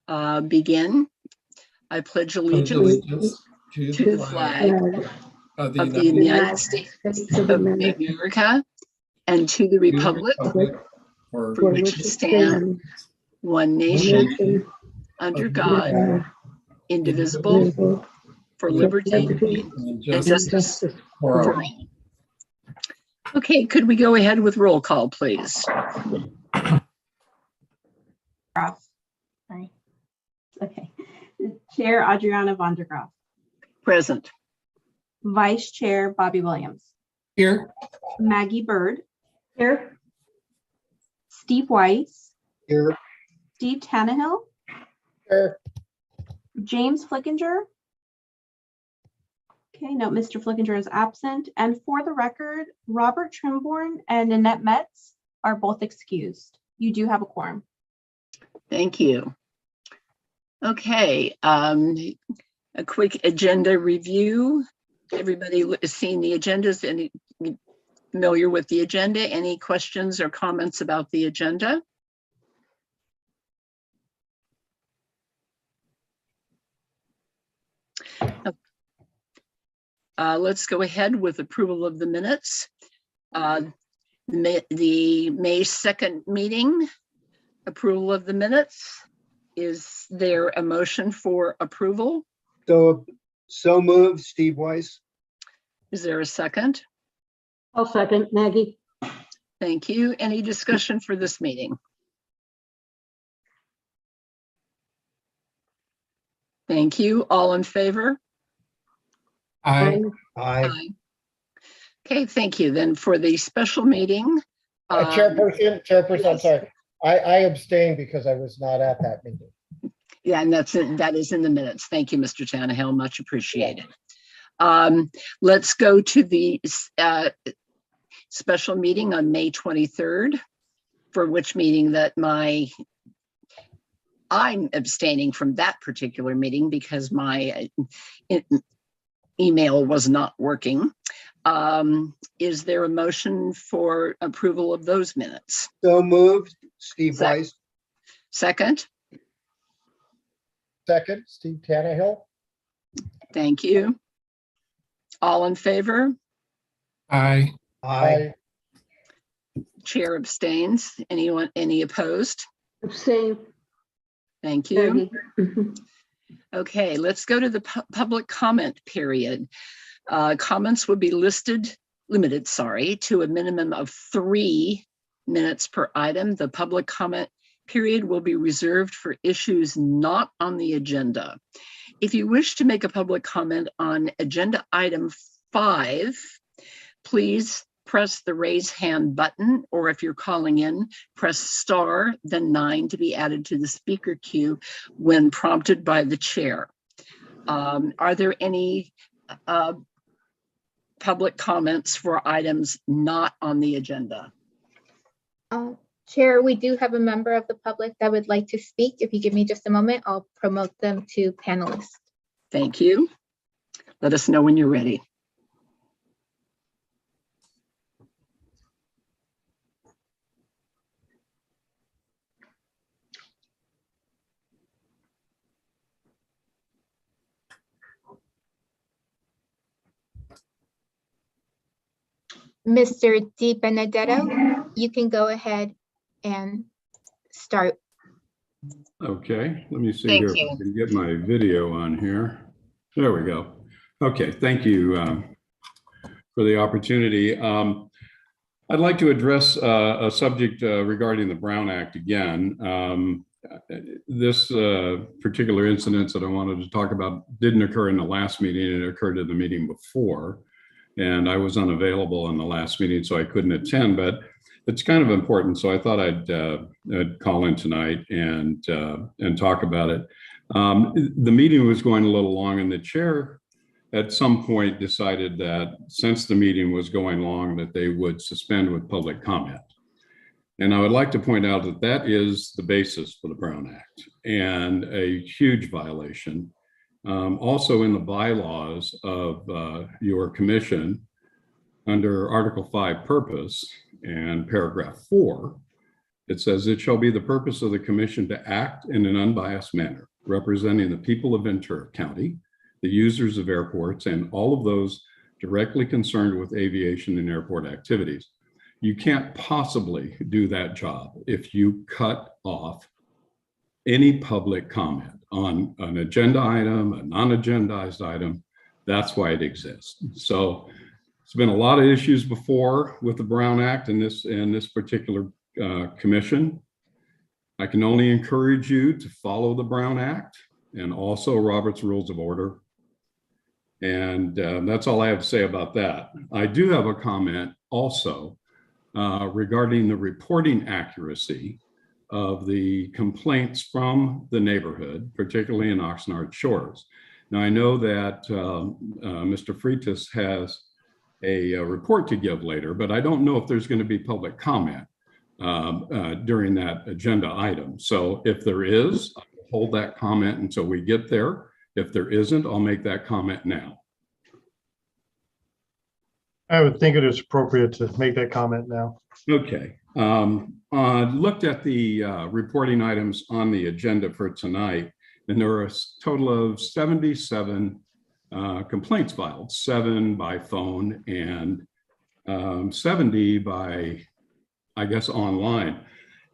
comments. Begin. I pledge allegiance to to the flag of the United States of America and to the republic for which it stands, one nation, under God, indivisible, for liberty and justice for all. Okay, could we go ahead with roll call, please? Sorry. Okay. Chair Adriana von der Graaf. Present. Vice Chair Bobby Williams. Here. Maggie Bird. Here. Steve Weiss. Here. Steve Tannehill. Here. James Flickinger. Okay, no, Mr. Flickinger is absent. And for the record, Robert Trimborn and Annette Metz are both excused. You do have a quorum. Thank you. Okay, a quick agenda review. Everybody is seeing the agendas and familiar with the agenda. Any questions or comments about the agenda? Let's go ahead with approval of the minutes. The May 2nd meeting, approval of the minutes. Is there a motion for approval? So moved, Steve Weiss. Is there a second? I'll second, Maggie. Thank you. Any discussion for this meeting? Thank you. All in favor? Aye. Aye. Okay, thank you. Then for the special meeting. Chairperson, I'm sorry. I abstained because I was not at that meeting. Yeah, and that is in the minutes. Thank you, Mr. Tannehill, much appreciated. Let's go to the special meeting on May 23rd, for which meeting that I'm abstaining from that particular meeting because my email was not working. Is there a motion for approval of those minutes? So moved, Steve Weiss. Second? Second, Steve Tannehill. Thank you. All in favor? Aye. Aye. Chair abstains. Any opposed? Abstain. Thank you. Maggie. Okay, let's go to the public comment period. Comments would be limited, to a minimum of 3 minutes per item. The public comment period will be reserved for issues not on the agenda. If you wish to make a public comment on agenda item 5, please press the raise hand button, or if you're calling in, press star, then 9 to be added to the speaker queue when prompted by the chair. Are there any public comments for items not on the agenda? Chair, we do have a member of the public that would like to speak. If you give me just a moment, I'll promote them to panelists. Thank you. Let us know when you're ready. Mr. Di Benedetto, you can go ahead and start. Okay, let me see Thank here you. if I can get my video on here. There we go. Okay, thank you for the opportunity. I'd like to address a subject regarding the Brown Act again. This particular incident that I wanted to talk about didn't occur in the last meeting, it occurred in the meeting before. And I was unavailable in the last meeting, so I couldn't attend, but it's kind of important. So I thought I'd call in tonight and talk about it. The meeting was going a little long, and the chair at some point decided that since the meeting was going long, that they would suspend with public comment. And I would like to point out that that is the basis for the Brown Act and a huge violation. Also in the bylaws of your commission, under Article 5 purpose and paragraph 4, It says, "It shall be the purpose of the commission to act in an unbiased manner, representing the people of Ventura County, the users of airports, and all of those directly concerned with aviation and airport activities." You can't possibly do that job if you cut off any public comment on an agenda item, a non-agendized item. That's why it exists. So it's been a lot of issues before with the Brown Act and this particular commission. I can only encourage you to follow the Brown Act and also Robert's Rules of Order. And that's all I have to say about that. I do have a comment also regarding the reporting accuracy of the complaints from the neighborhood, particularly in Oxnard Shores. Now, I know that Mr. Freitas has a report to give later, but I don't know if there's going to be public comment during that agenda item. So if there is, I'll hold that comment until we get there. If there isn't, I'll make that comment now. I would think it is appropriate to make that comment now. Okay. Looked at the reporting items on the agenda for tonight, and there are a total of 77 complaints filed, 7 by phone and 70 by, I guess, online.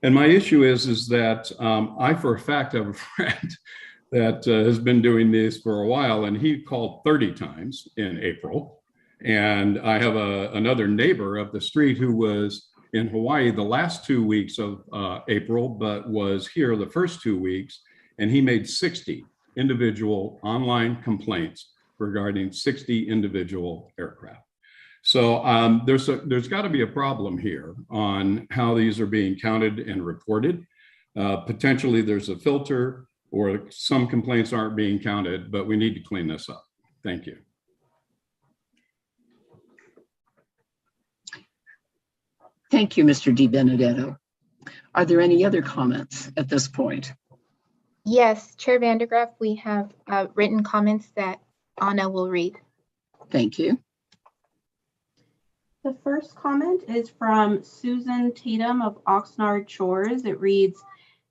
And my issue is that I, for a fact, have a friend that has been doing this for a while, and he called 30 times in April. And I have another neighbor up the street who was in Hawaii the last 2 weeks of April, but was here the first 2 weeks, and he made 60 individual online complaints regarding 60 individual aircraft. So there's got to be a problem here on how these are being counted and reported. Potentially there's a filter, or some complaints aren't being counted, but we need to clean this up. Thank you. Thank you, Mr. Di Benedetto. Are there any other comments at this point? Yes, Chair Vandergraff, we have written comments that Anna will read. Thank you. The first comment is from Susan Tatum of Oxnard Shores. It reads,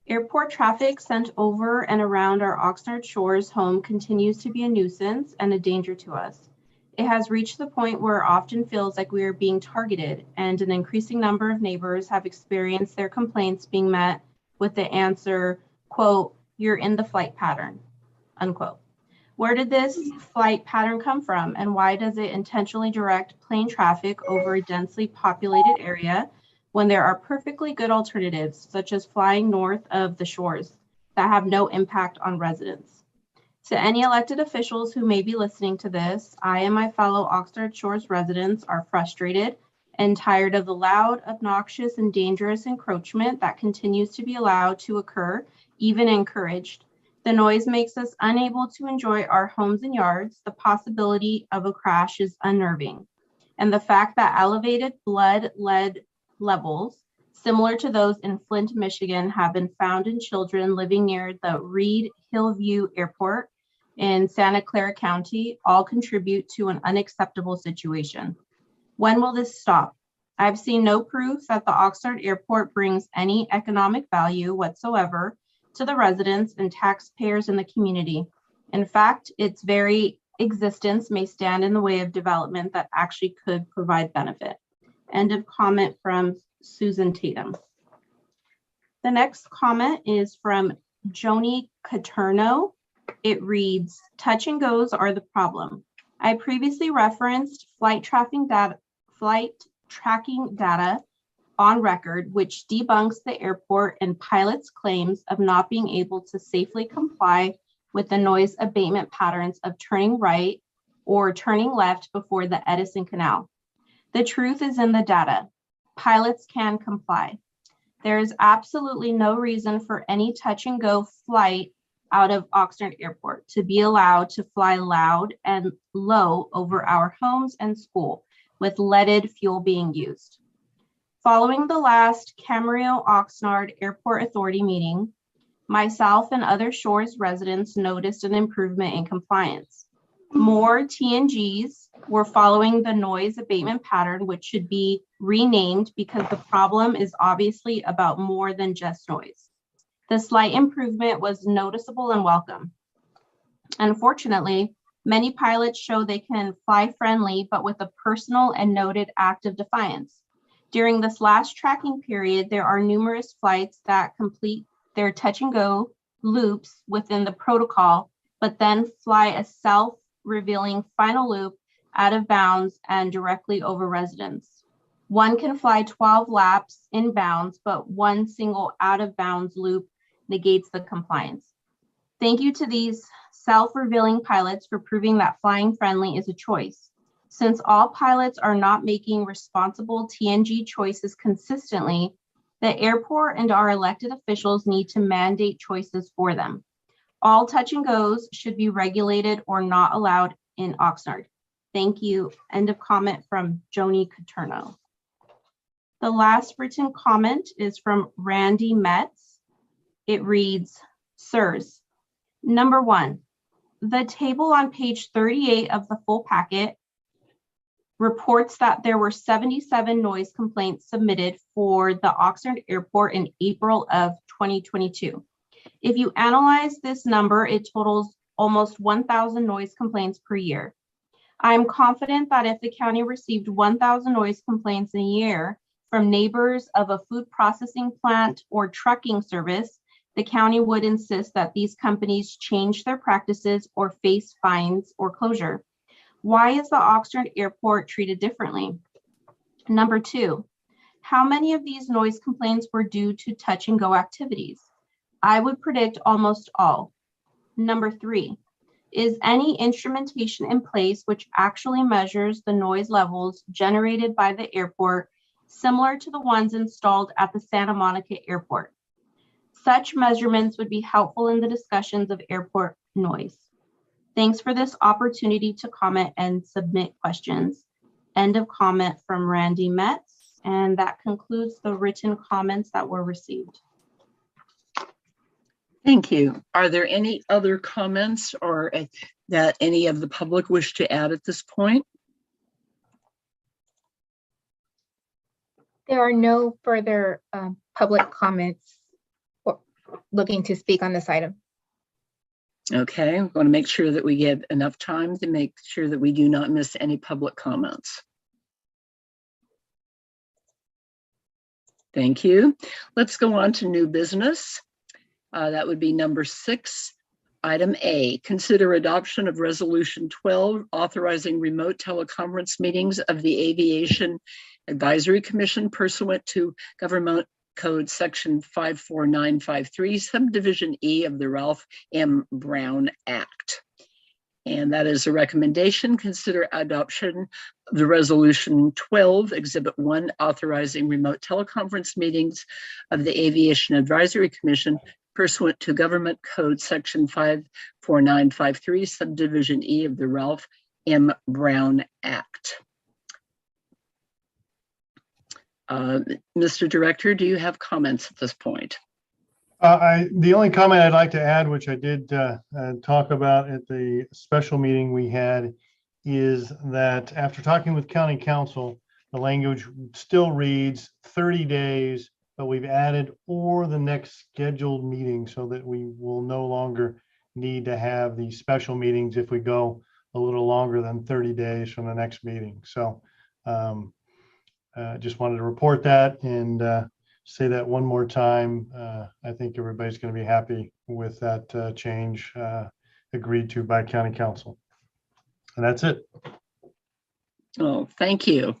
"Airport traffic sent over and around our Oxnard Shores home continues to be a nuisance and a danger to us. It has reached the point where it often feels like we are being targeted, and an increasing number of neighbors have experienced their complaints being met with the answer, quote, 'You're in the flight pattern,' unquote. Where did this flight pattern come from, and why does it intentionally direct plane traffic over a densely populated area when there are perfectly good alternatives, such as flying north of the shores, that have no impact on residents? To any elected officials who may be listening to this, I and my fellow Oxnard Shores residents are frustrated and tired of the loud, obnoxious, and dangerous encroachment that continues to be allowed to occur, even encouraged. The noise makes us unable to enjoy our homes and yards. The possibility of a crash is unnerving. And the fact that elevated blood lead levels, similar to those in Flint, Michigan, have been found in children living near the Reed Hillview Airport in Santa Clara County all contribute to an unacceptable situation. When will this stop? I've seen no proof that the Oxnard Airport brings any economic value whatsoever to the residents and taxpayers in the community. In fact, its very existence may stand in the way of development that actually could provide benefit." End of comment from Susan Tatum. The next comment is from Joni Caterno. It reads, "Touch and goes are the problem. I previously referenced flight tracking data on record, which debunks the airport and pilots' claims of not being able to safely comply with the noise abatement patterns of turning right or turning left before the Edison Canal. The truth is in the data. Pilots can comply. There is absolutely no reason for any touch and go flight out of Oxnard Airport to be allowed to fly loud and low over our homes and school with leaded fuel being used. Following the last Camarillo Oxnard Airport Authority meeting, myself and other Shores residents noticed an improvement in compliance. More TNGs were following the noise abatement pattern, which should be renamed because the problem is obviously about more than just noise. The slight improvement was noticeable and welcome. Unfortunately, many pilots show they can fly friendly, but with a personal and noted act of defiance. During this last tracking period, there are numerous flights that complete their touch and go loops within the protocol, but then fly a self-revealing final loop out of bounds and directly over residence. One can fly 12 laps in bounds, but one single out of bounds loop negates the compliance. Thank you to these self-revealing pilots for proving that flying friendly is a choice. Since all pilots are not making responsible TNG choices consistently, the airport and our elected officials need to mandate choices for them. All touch and goes should be regulated or not allowed in Oxnard. Thank you. End of comment from Joni Coturno. The last written comment is from Randy Metz. It reads, Sirs, number 1, the table on page 38 of the full packet reports that there were 77 noise complaints submitted for the Oxnard Airport in April of 2022. If you analyze this number, it totals almost 1,000 noise complaints per year. I'm confident that if the county received 1,000 noise complaints a year from neighbors of a food processing plant or trucking service, the county would insist that these companies change their practices or face fines or closure. Why is the Oxnard Airport treated differently? Number 2, how many of these noise complaints were due to touch and go activities? I would predict almost all. Number 3, is any instrumentation in place which actually measures the noise levels generated by the airport similar to the ones installed at the Santa Monica Airport? Such measurements would be helpful in the discussions of airport noise. Thanks for this opportunity to comment and submit questions. End of comment from Randy Metz. And that concludes the written comments that were received. Thank you. Are there any other comments or that any of the public wish to add at this point? There are no further public comments or looking to speak on this item. Okay, I'm going to make sure that we give enough time to make sure that we do not miss any public comments. Thank you. Let's go on to new business. That would be number 6, item A, consider adoption of resolution 12, authorizing remote teleconference meetings of the Aviation Advisory Commission pursuant to Government Code Section 54953, Subdivision E of the Ralph M. Brown Act. And that is a recommendation. Consider adoption of the resolution 12, Exhibit 1, authorizing remote teleconference meetings of the Aviation Advisory Commission pursuant to Government Code Section 54953, Subdivision E of the Ralph M. Brown Act. Mr. Director, do you have comments at this point? The only comment I'd like to add, which I did talk about at the special meeting we had, is that after talking with County Council, the language still reads 30 days, but we've added or the next scheduled meeting so that we will no longer need to have these special meetings if we go a little longer than 30 days from the next meeting. So just wanted to report that and say that one more time. I think everybody's going to be happy with that change agreed to by County Council. And that's it. Oh, thank you.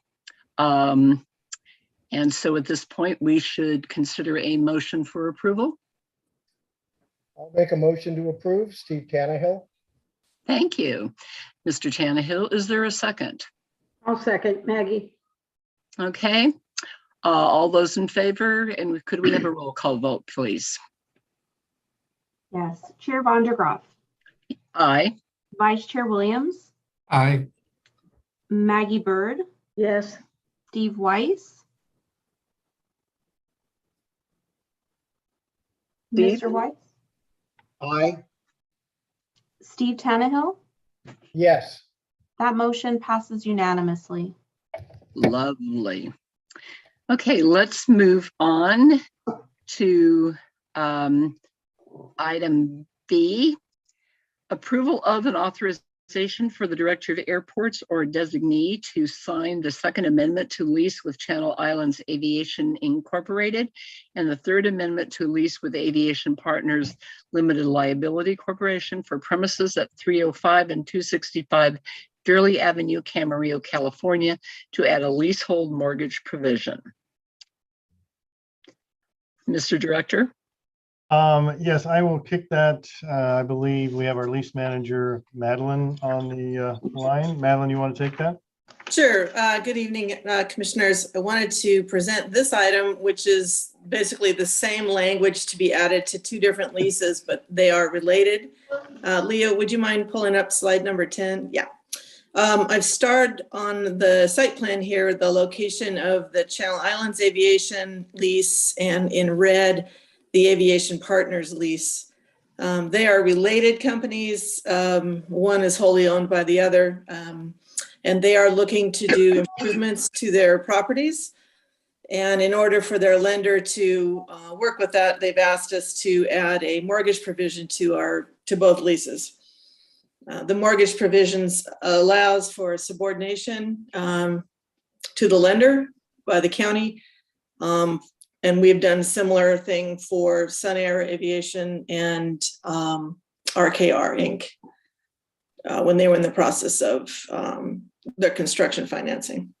And so at this point, we should consider a motion for approval. I'll make a motion to approve. Steve Tannehill. Thank you. Mr. Tannehill, is there a second? I'll second, Maggie. Okay. All those in favor, and could we have a roll call vote, please? Yes, Chair Von der Graaf, Aye. Vice Chair Williams, Aye. Maggie Bird, Yes. Steve Weiss, Steve? Mr. Weiss, Aye. Steve Tannehill, Yes. That motion passes unanimously. Lovely. Okay, let's move on to item B. Approval of an authorization for the Director of Airports or Designee to sign the Second Amendment to lease with Channel Islands Aviation Incorporated and the Third Amendment to lease with Aviation Partners Limited Liability Corporation for premises at 305 and 265 Fairley Avenue, Camarillo, California, to add a leasehold mortgage provision. Mr. Director? Yes, I will kick that. I believe we have our lease manager, Madeline, on the line. Madeline, you want to take that? Sure. Good evening, Commissioners. I wanted to present this item, which is basically the same language to be added to two different leases, but they are related. Leo, would you mind pulling up slide number 10? Yeah. I've starred on the site plan here, the location of the Channel Islands Aviation lease, and in red, the Aviation Partners lease. They are related companies. One is wholly owned by the other, and they are looking to do improvements to their properties. And in order for their lender to work with that, they've asked us to add a mortgage provision to both leases. The mortgage provisions allows for subordination to the lender by the county. And we've done a similar thing for Sun Air Aviation and RKR Inc. When they were in the process of their construction financing.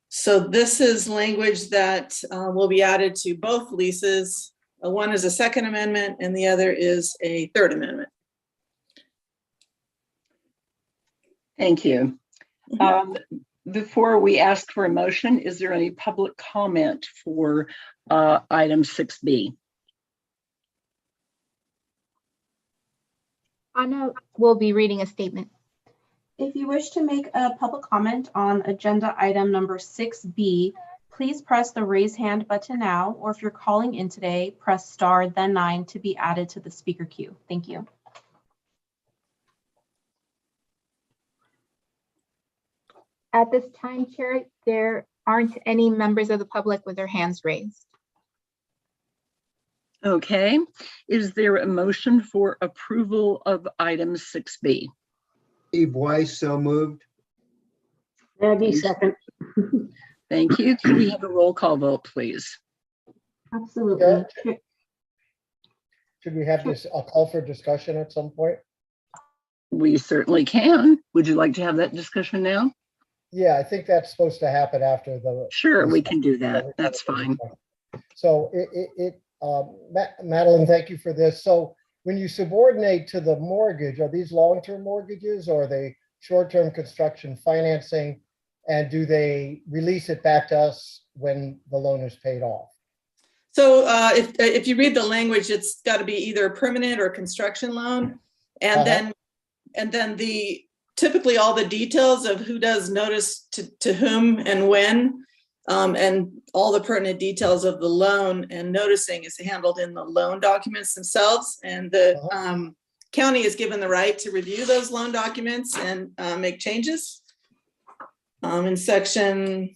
So this is language that will be added to both leases. One is a Second Amendment and the other is a Third Amendment. Thank you. Before we ask for a motion, is there any public comment for item 6B? Anna will be reading a statement. If you wish to make a public comment on agenda item number 6B, please press the raise hand button now, or if you're calling in today, press star then 9 to be added to the speaker queue. Thank you. At this time, Chair, there aren't any members of the public with their hands raised. Okay, is there a motion for approval of item 6B? Steve Weiss, so moved. Maggie, second. Thank you. Can we have a roll call vote, please? Absolutely. Should we have this, a call for discussion at some point? We certainly can. Would you like to have that discussion now? Yeah, I think that's supposed to happen after the. Sure, we can do that. That's fine. So Madeline, thank you for this. So when you subordinate to the mortgage, are these long-term mortgages or are they short-term construction financing? And do they release it back to us when the loan is paid off? So if you read the language, it's got to be either a permanent or construction loan. And then the typically all the details of who does notice to whom and when, and all the pertinent details of the loan and noticing is handled in the loan documents themselves. And the county is given the right to review those loan documents and make changes. In section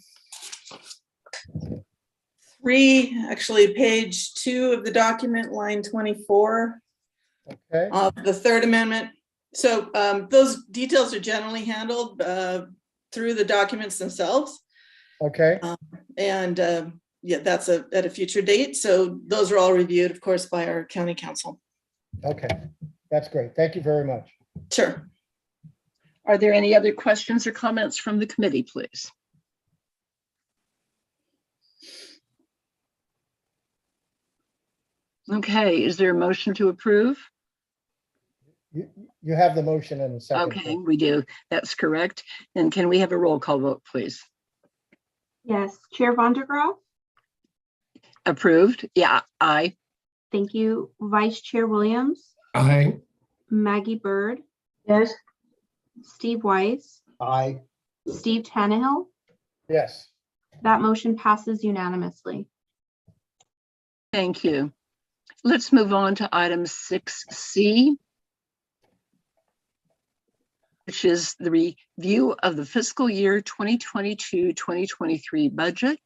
3, actually page 2 of the document, line 24 of the Third Amendment. So those details are generally handled through the documents themselves. Okay. Yeah, that's at a future date. So those are all reviewed, of course, by our county council. Okay, that's great. Thank you very much. Sure. Are there any other questions or comments from the committee, please? Okay, is there a motion to approve? You have the motion in a second. Okay, we do. That's correct. And can we have a roll call vote, please? Yes, Chair Vondergraaf. Approved? Yeah, aye. Thank you. Vice Chair Williams, Aye. Maggie Bird, Yes. Steve Weiss, Aye. Steve Tannehill. Yes. That motion passes unanimously. Thank you. Let's move on to item 6C. which is the review of the fiscal year 2022-2023 budget.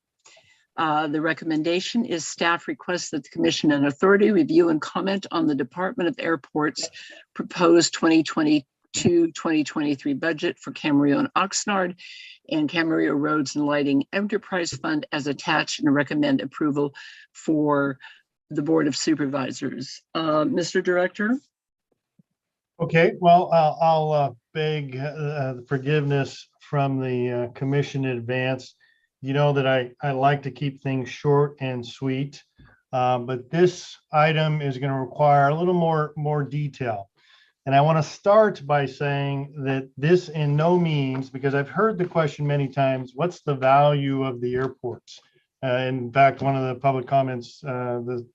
The recommendation is staff requests that the Commission and Authority review and comment on the Department of Airports proposed 2022-2023 budget for Camarillo and Oxnard and Camarillo Roads and Lighting Enterprise Fund as attached, and recommend approval for the Board of Supervisors. Mr. Director? Okay, well, I'll beg forgiveness from the commission in advance. You know that I like to keep things short and sweet, but this item is going to require a little more detail. And I want to start by saying that this in no means, because I've heard the question many times, what's the value of the airports? In fact, one of the public comments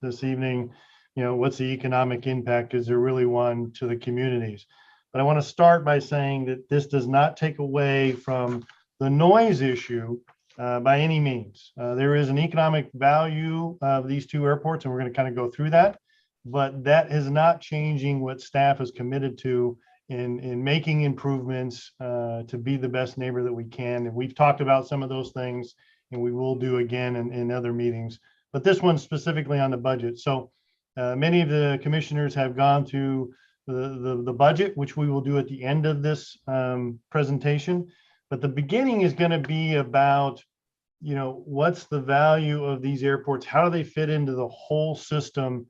this evening, what's the economic impact? Is there really one to the communities? But I want to start by saying that this does not take away from the noise issue by any means. There is an economic value of these two airports, and we're going to kind of go through that. But that is not changing what staff is committed to in making improvements to be the best neighbor that we can. And we've talked about some of those things, and we will do again in other meetings. But this one's specifically on the budget. So many of the commissioners have gone through the budget, which we will do at the end of this presentation. But the beginning is going to be about, what's the value of these airports? How do they fit into the whole system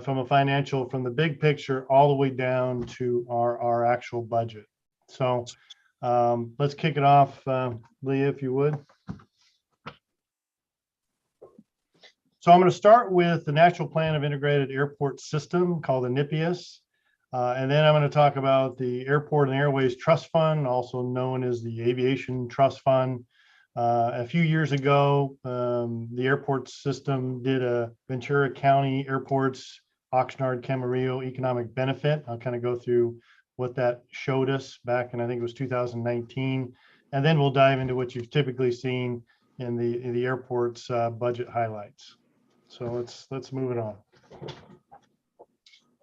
from the big picture all the way down to our actual budget? So let's kick it off, Leah, if you would. So I'm going to start with the National Plan of Integrated Airport System, called the NIPIAS. And then I'm going to talk about the Airport and Airways Trust Fund, also known as the Aviation Trust Fund. A few years ago, the airport system did a Ventura County Airports, Oxnard, Camarillo economic benefit. I'll kind of go through what that showed us back in, I think it was 2019. And then we'll dive into what you've typically seen in the airport's budget highlights. So let's move it on.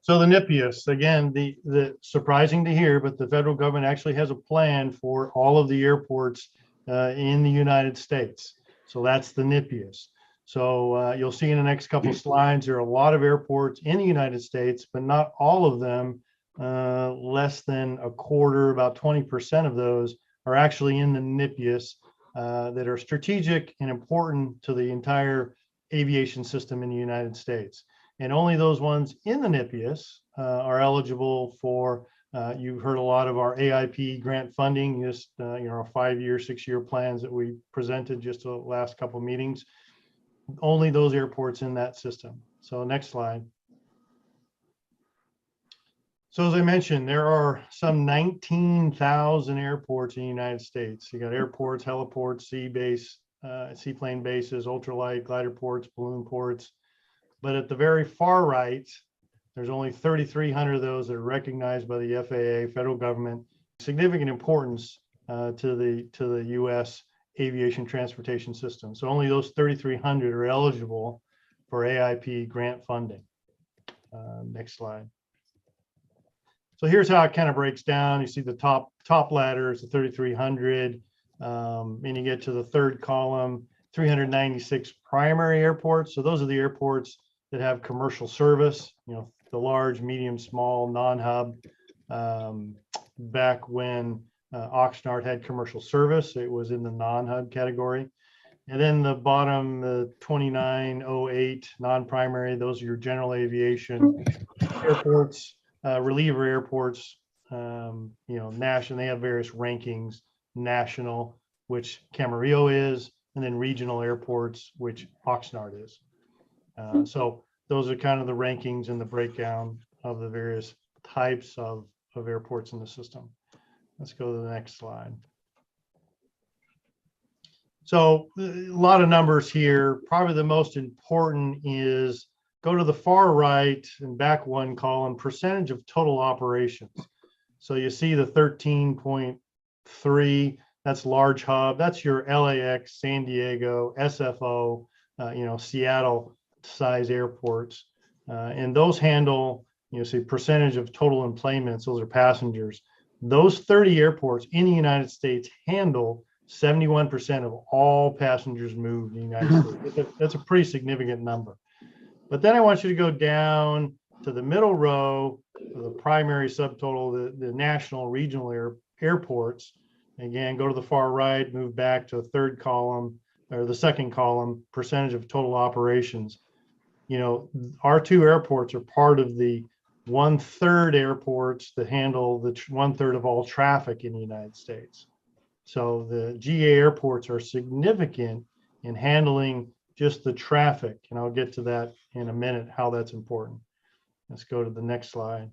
So the NIPIAS, again, the surprising to hear, but the federal government actually has a plan for all of the airports in the United States. So that's the NIPIAS. So you'll see in the next couple of slides, there are a lot of airports in the United States, but not all of them. Less than a quarter, about 20% of those are actually in the NIPIAS that are strategic and important to the entire aviation system in the United States. And only those ones in the NIPIAS are eligible for, you've heard a lot of our AIP grant funding, just, our 5-year, 6-year plans that we presented just the last couple of meetings. Only those airports in that system. So next slide. So as I mentioned, there are some 19,000 airports in the United States. You got airports, heliports, seaplane bases, ultralight, glider ports, balloon ports. But at the very far right, there's only 3,300 of those that are recognized by the FAA, federal government. Significant importance to the U.S. aviation transportation system. So only those 3,300 are eligible for AIP grant funding. Next slide. So here's how it kind of breaks down. You see the top ladder is the 3,300, and you get to the third column, 396 primary airports. So those are the airports that have commercial service, the large, medium, small, non-hub. Back when Oxnard had commercial service, it was in the non-hub category. And then the bottom, the 2908 non-primary, those are your general aviation airports, reliever airports, national. They have various rankings, national, which Camarillo is, and then regional airports, which Oxnard is. So those are kind of the rankings and the breakdown of the various types of airports in the system. Let's go to the next slide. So a lot of numbers here. Probably the most important is go to the far right and back one column, percentage of total operations. So you see the 13.3, that's large hub. That's your LAX, San Diego, SFO, Seattle size airports. And those handle, see percentage of total enplanements, those are passengers. Those 30 airports in the United States handle 71% of all passengers moved in the United States. That's a pretty significant number. But then I want you to go down to the middle row, the primary subtotal, the national regional airports. Again, go to the far right, move back to the third column or the second column, percentage of total operations. You know, our two airports are part of the 1/3 airports that handle the 1/3 of all traffic in the United States. So the GA airports are significant in handling just the traffic. And I'll get to that in a minute, how that's important. Let's go to the next slide.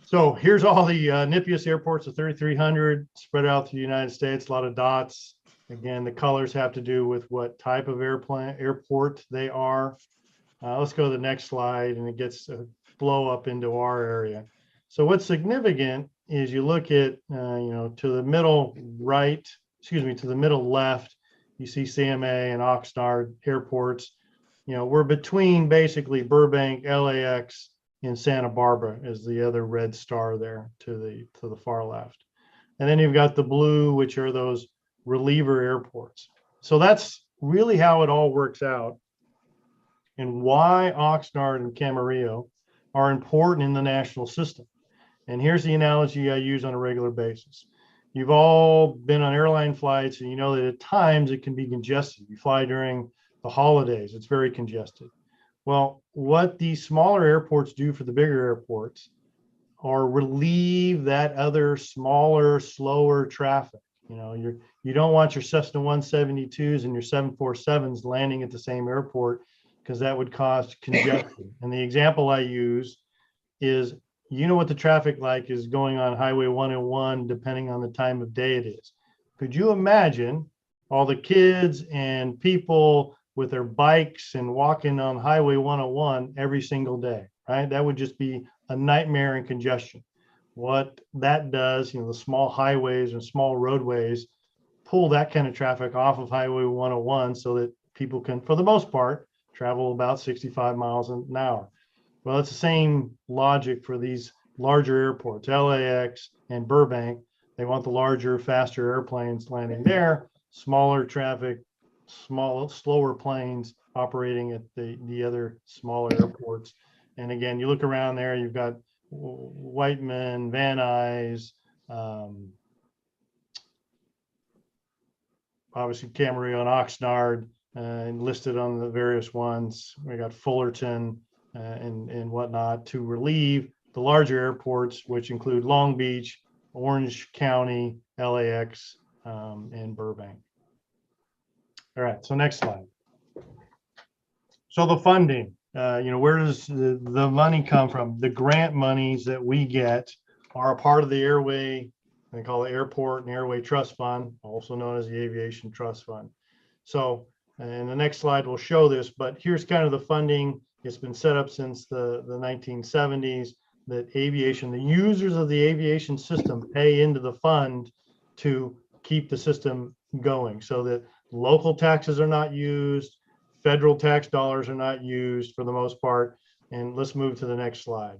So here's all the nippiest airports, the 3,300 spread out through the United States, a lot of dots. Again, the colors have to do with what type of airport they are. Let's go to the next slide, and it gets a blow up into our area. So what's significant is you look at, to the middle right, to the middle left, you see CMA and Oxnard airports. We're between basically Burbank, LAX, and Santa Barbara is the other red star there to the far left. And then you've got the blue, which are those reliever airports. So that's really how it all works out, and why Oxnard and Camarillo are important in the national system. And here's the analogy I use on a regular basis. You've all been on airline flights, and you know that at times it can be congested. You fly during the holidays, it's very congested. Well, what these smaller airports do for the bigger airports are relieve that other smaller, slower traffic. You don't want your Cessna 172s and your 747s landing at the same airport, because that would cause congestion. And the example I use is, what the traffic like is going on Highway 101, depending on the time of day it is. Could you imagine all the kids and people with their bikes and walking on Highway 101 every single day, right? That would just be a nightmare and congestion. What that does, the small highways and small roadways pull that kind of traffic off of Highway 101 so that people can, for the most part, travel about 65 miles an hour. Well, it's the same logic for these larger airports, LAX and Burbank. They want the larger, faster airplanes landing there, smaller traffic, slower planes operating at the other smaller airports. And again, you look around there, you've got Whiteman, Van Nuys, obviously Camarillo and Oxnard, and listed on the various ones. We got Fullerton and whatnot to relieve the larger airports, which include Long Beach, Orange County, LAX, and Burbank. All right, so next slide. So the funding, where does the money come from? The grant monies that we get are a part of the airway, they call it Airport and Airway Trust Fund, also known as the Aviation Trust Fund. So, and the next slide will show this, but here's kind of the funding. It's been set up since the 1970s that aviation, the users of the aviation system pay into the fund to keep the system going, so that local taxes are not used, federal tax dollars are not used for the most part. And let's move to the next slide.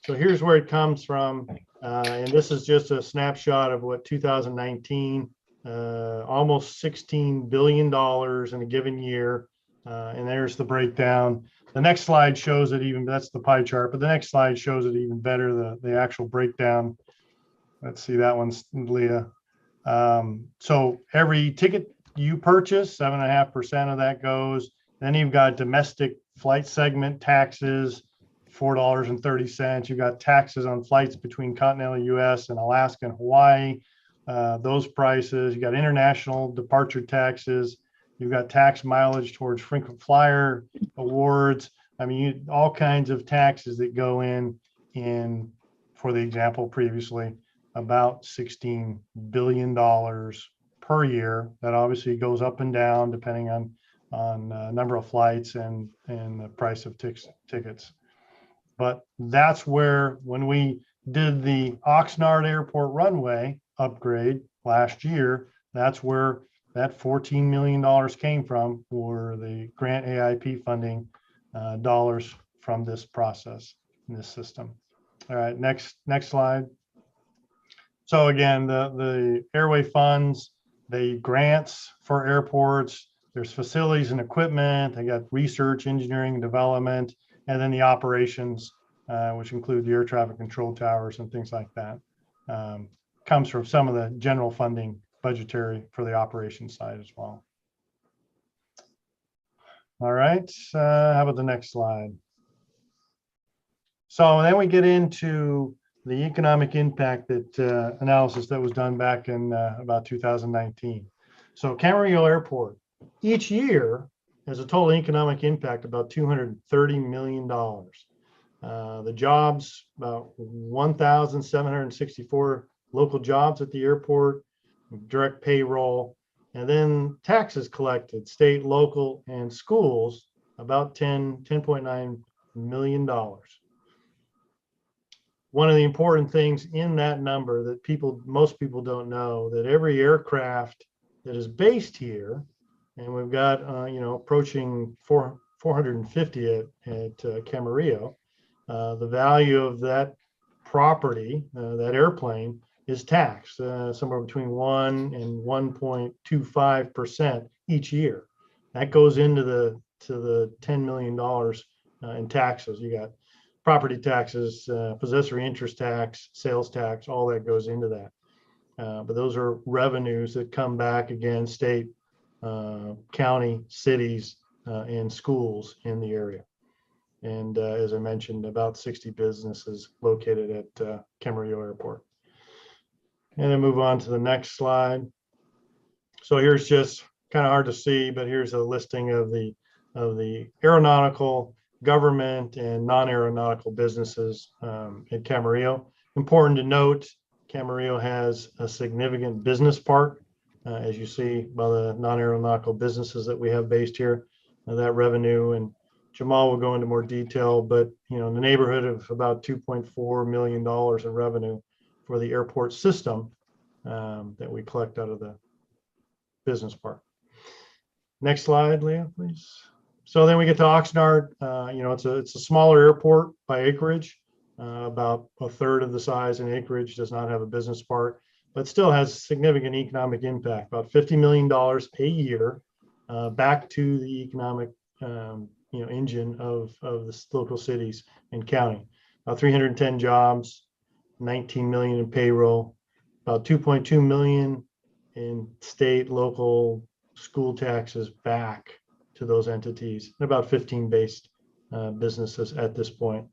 So here's where it comes from. And this is just a snapshot of what 2019, almost $16 billion in a given year. And there's the breakdown. The next slide shows it even, that's the pie chart, but the next slide shows it even better, the actual breakdown. Let's see, that one's Leah. So every ticket you purchase, 7.5% of that goes. Then you've got domestic flight segment taxes, $4.30. You've got taxes on flights between continental US and Alaska and Hawaii, those prices. You got international departure taxes. You've got tax mileage towards frequent flyer awards. I mean, all kinds of taxes that go in, for the example previously, about $16 billion per year. That obviously goes up and down depending on number of flights and the price of tickets. But that's where, when we did the Oxnard Airport runway upgrade last year, that's where that $14 million came from, for the grant AIP funding dollars from this process, in this system. All right, next slide. So again, the airway funds, the grants for airports, there's facilities and equipment, they got research, engineering, and development, and then the operations, which include the air traffic control towers and things like that. Comes from some of the general funding budgetary for the operations side as well. All right, how about the next slide? So then we get into the economic impact that analysis that was done back in about 2019. So Camarillo Airport, each year has a total economic impact about $230 million. The jobs, about 1,764 local jobs at the airport, direct payroll, and then taxes collected, state, local, and schools, about $10.9 million. One of the important things in that number that most people don't know, that every aircraft that is based here, and we've got approaching 450 at Camarillo, the value of that property, that airplane, is taxed somewhere between 1 and 1.25% each year. That goes into the $10 million in taxes. You got property taxes, possessory interest tax, sales tax, all that goes into that. But those are revenues that come back again, state, county, cities, and schools in the area. And as I mentioned, about 60 businesses located at Camarillo Airport. And then move on to the next slide. So here's just kind of hard to see, but here's a listing of the aeronautical, government, and non-aeronautical businesses at Camarillo. Important to note, Camarillo has a significant business park, as you see by the non-aeronautical businesses that we have based here. That revenue, and Jamal will go into more detail, but in the neighborhood of about $2.4 million in revenue for the airport system that we collect out of the business park. Next slide, Leah, please. So then we get to Oxnard. It's a smaller airport by acreage, about a third of the size in acreage, does not have a business park, but still has significant economic impact, about $50 million a year back to the economic engine of the local cities and county. About 310 jobs, 19 million in payroll, about 2.2 million in state, local, school taxes back to those entities, and about 15 based businesses at this point.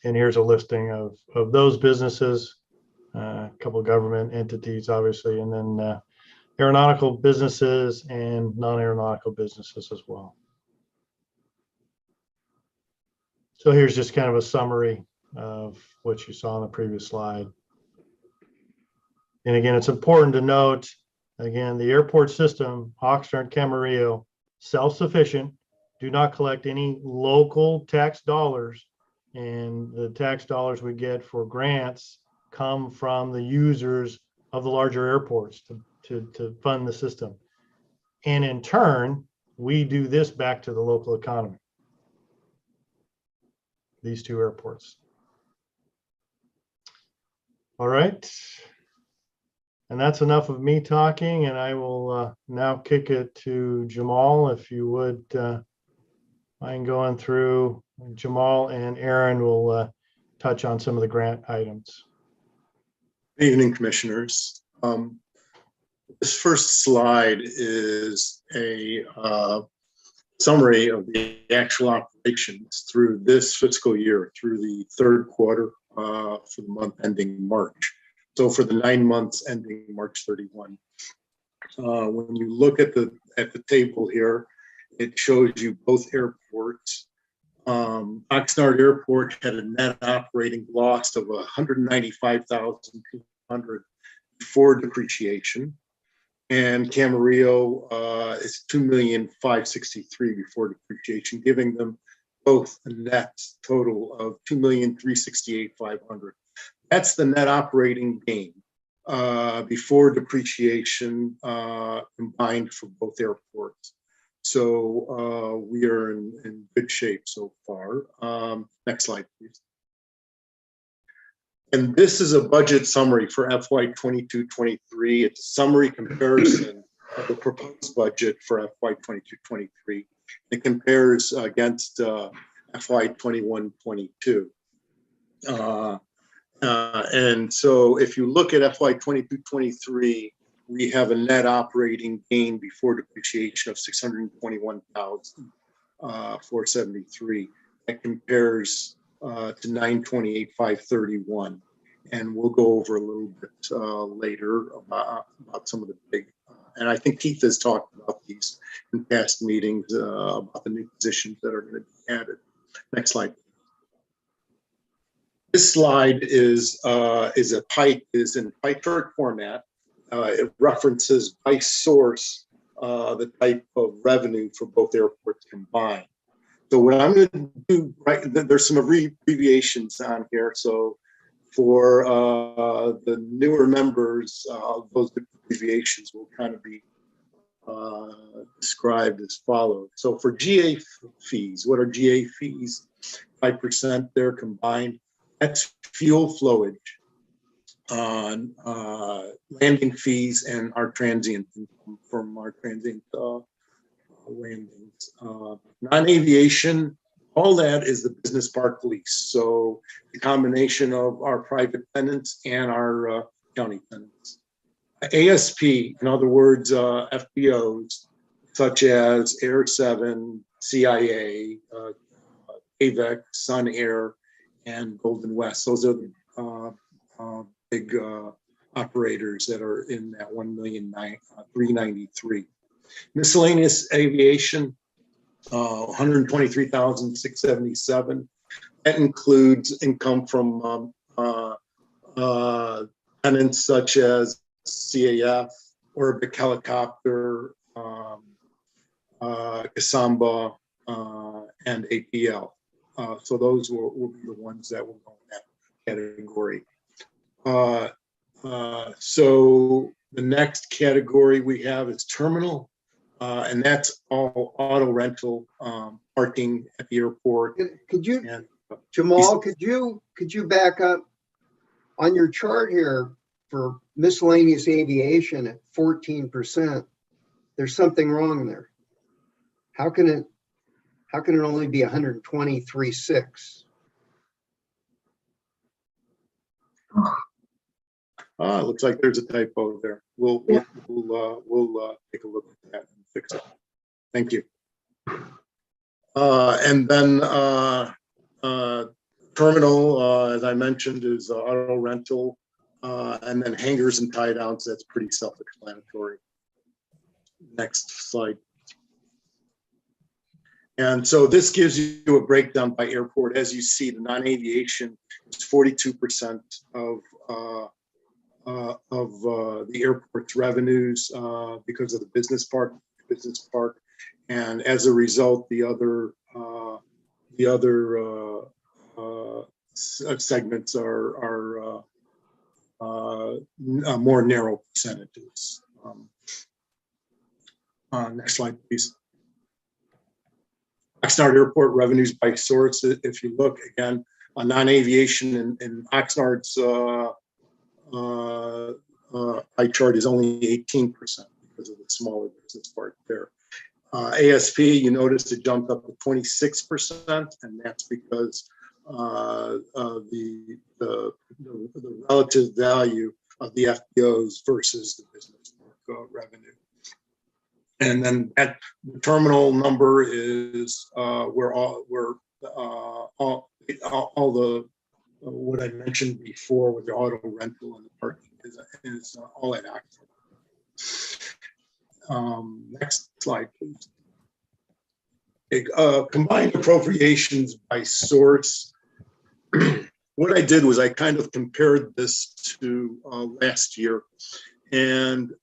And here's a listing of those businesses, a couple of government entities, obviously, and then aeronautical businesses and non-aeronautical businesses as well. So here's just kind of a summary of what you saw on the previous slide. And again, it's important to note, again, the airport system, Oxnard, Camarillo, self-sufficient, do not collect any local tax dollars, and the tax dollars we get for grants come from the users of the larger airports to fund the system. And in turn, we do this back to the local economy, these two airports. All right. And that's enough of me talking, and I will now kick it to Jamal, if you would mind going through. Jamal and Aaron will touch on some of the grant items. Good evening, commissioners. This first slide is a summary of the actual operations through this fiscal year, through the third quarter for the month ending March. So for the 9 months ending March 31. When you look at the table here, it shows you both airports. Oxnard Airport had a net operating loss of $195,200 before depreciation, and Camarillo is $2,563,000 before depreciation, giving them both a net total of $2,368,500. That's the net operating gain before depreciation combined for both airports. So we are in good shape so far. Next slide, please. And this is a budget summary for FY 22-23. It's a summary comparison of the proposed budget for FY 22-23. It compares against FY 21-22. And so if you look at FY 22-23, we have a net operating gain before depreciation of $621,473. That compares to 928,531. And we'll go over a little bit later about some of the big, and I think Keith has talked about these in past meetings about the new positions that are going to be added. Next slide. This slide is in pie chart format. It references by source the type of revenue for both airports combined. So what I'm going to do, right, there's some abbreviations on here. So for the newer members, those abbreviations will kind of be described as follows. So for GA fees, what are GA fees? 5% there combined. That's fuel flowage on landing fees and our transient income from our transient landings. Non-aviation, all that is the business park lease. So the combination of our private tenants and our county tenants. ASP, in other words, FBOs, such as Air 7, CIA, Hvac, Sun Air, and Golden West. Those are the big operators that are in that 1,393,000. Miscellaneous aviation, 123,677. That includes income from tenants such as CAF, Orbic Helicopter, Kasamba, and APL. So those will be the ones that will go in that category. So the next category we have is terminal, and that's all auto rental, parking at the airport. Could you, And, Jamal, could you back up on your chart here for miscellaneous aviation at 14%? There's something wrong there. How can it only be 123.6? it looks like there's a typo there. We'll take a look at that and fix it. Thank you. And then terminal, as I mentioned, is auto rental, and then hangars and tie downs. That's pretty self-explanatory. Next slide. And so this gives you a breakdown by airport. As you see, the non-aviation is 42% of the airport's revenues because of the business park, and as a result, the other segments are more narrow percentages. Next slide, please. Oxnard Airport revenues by source. If you look again on non-aviation in Oxnard's pie chart is only 18% because of the smaller business part there. ASP, you notice it jumped up to 26%, and that's because the relative value of the FBOs versus the business park revenue. And then at the terminal number is where all the what I mentioned before with the auto rental and the parking is all at Oxnard. Next slide, please. Combined appropriations by source. What I did was I kind of compared this to last year, and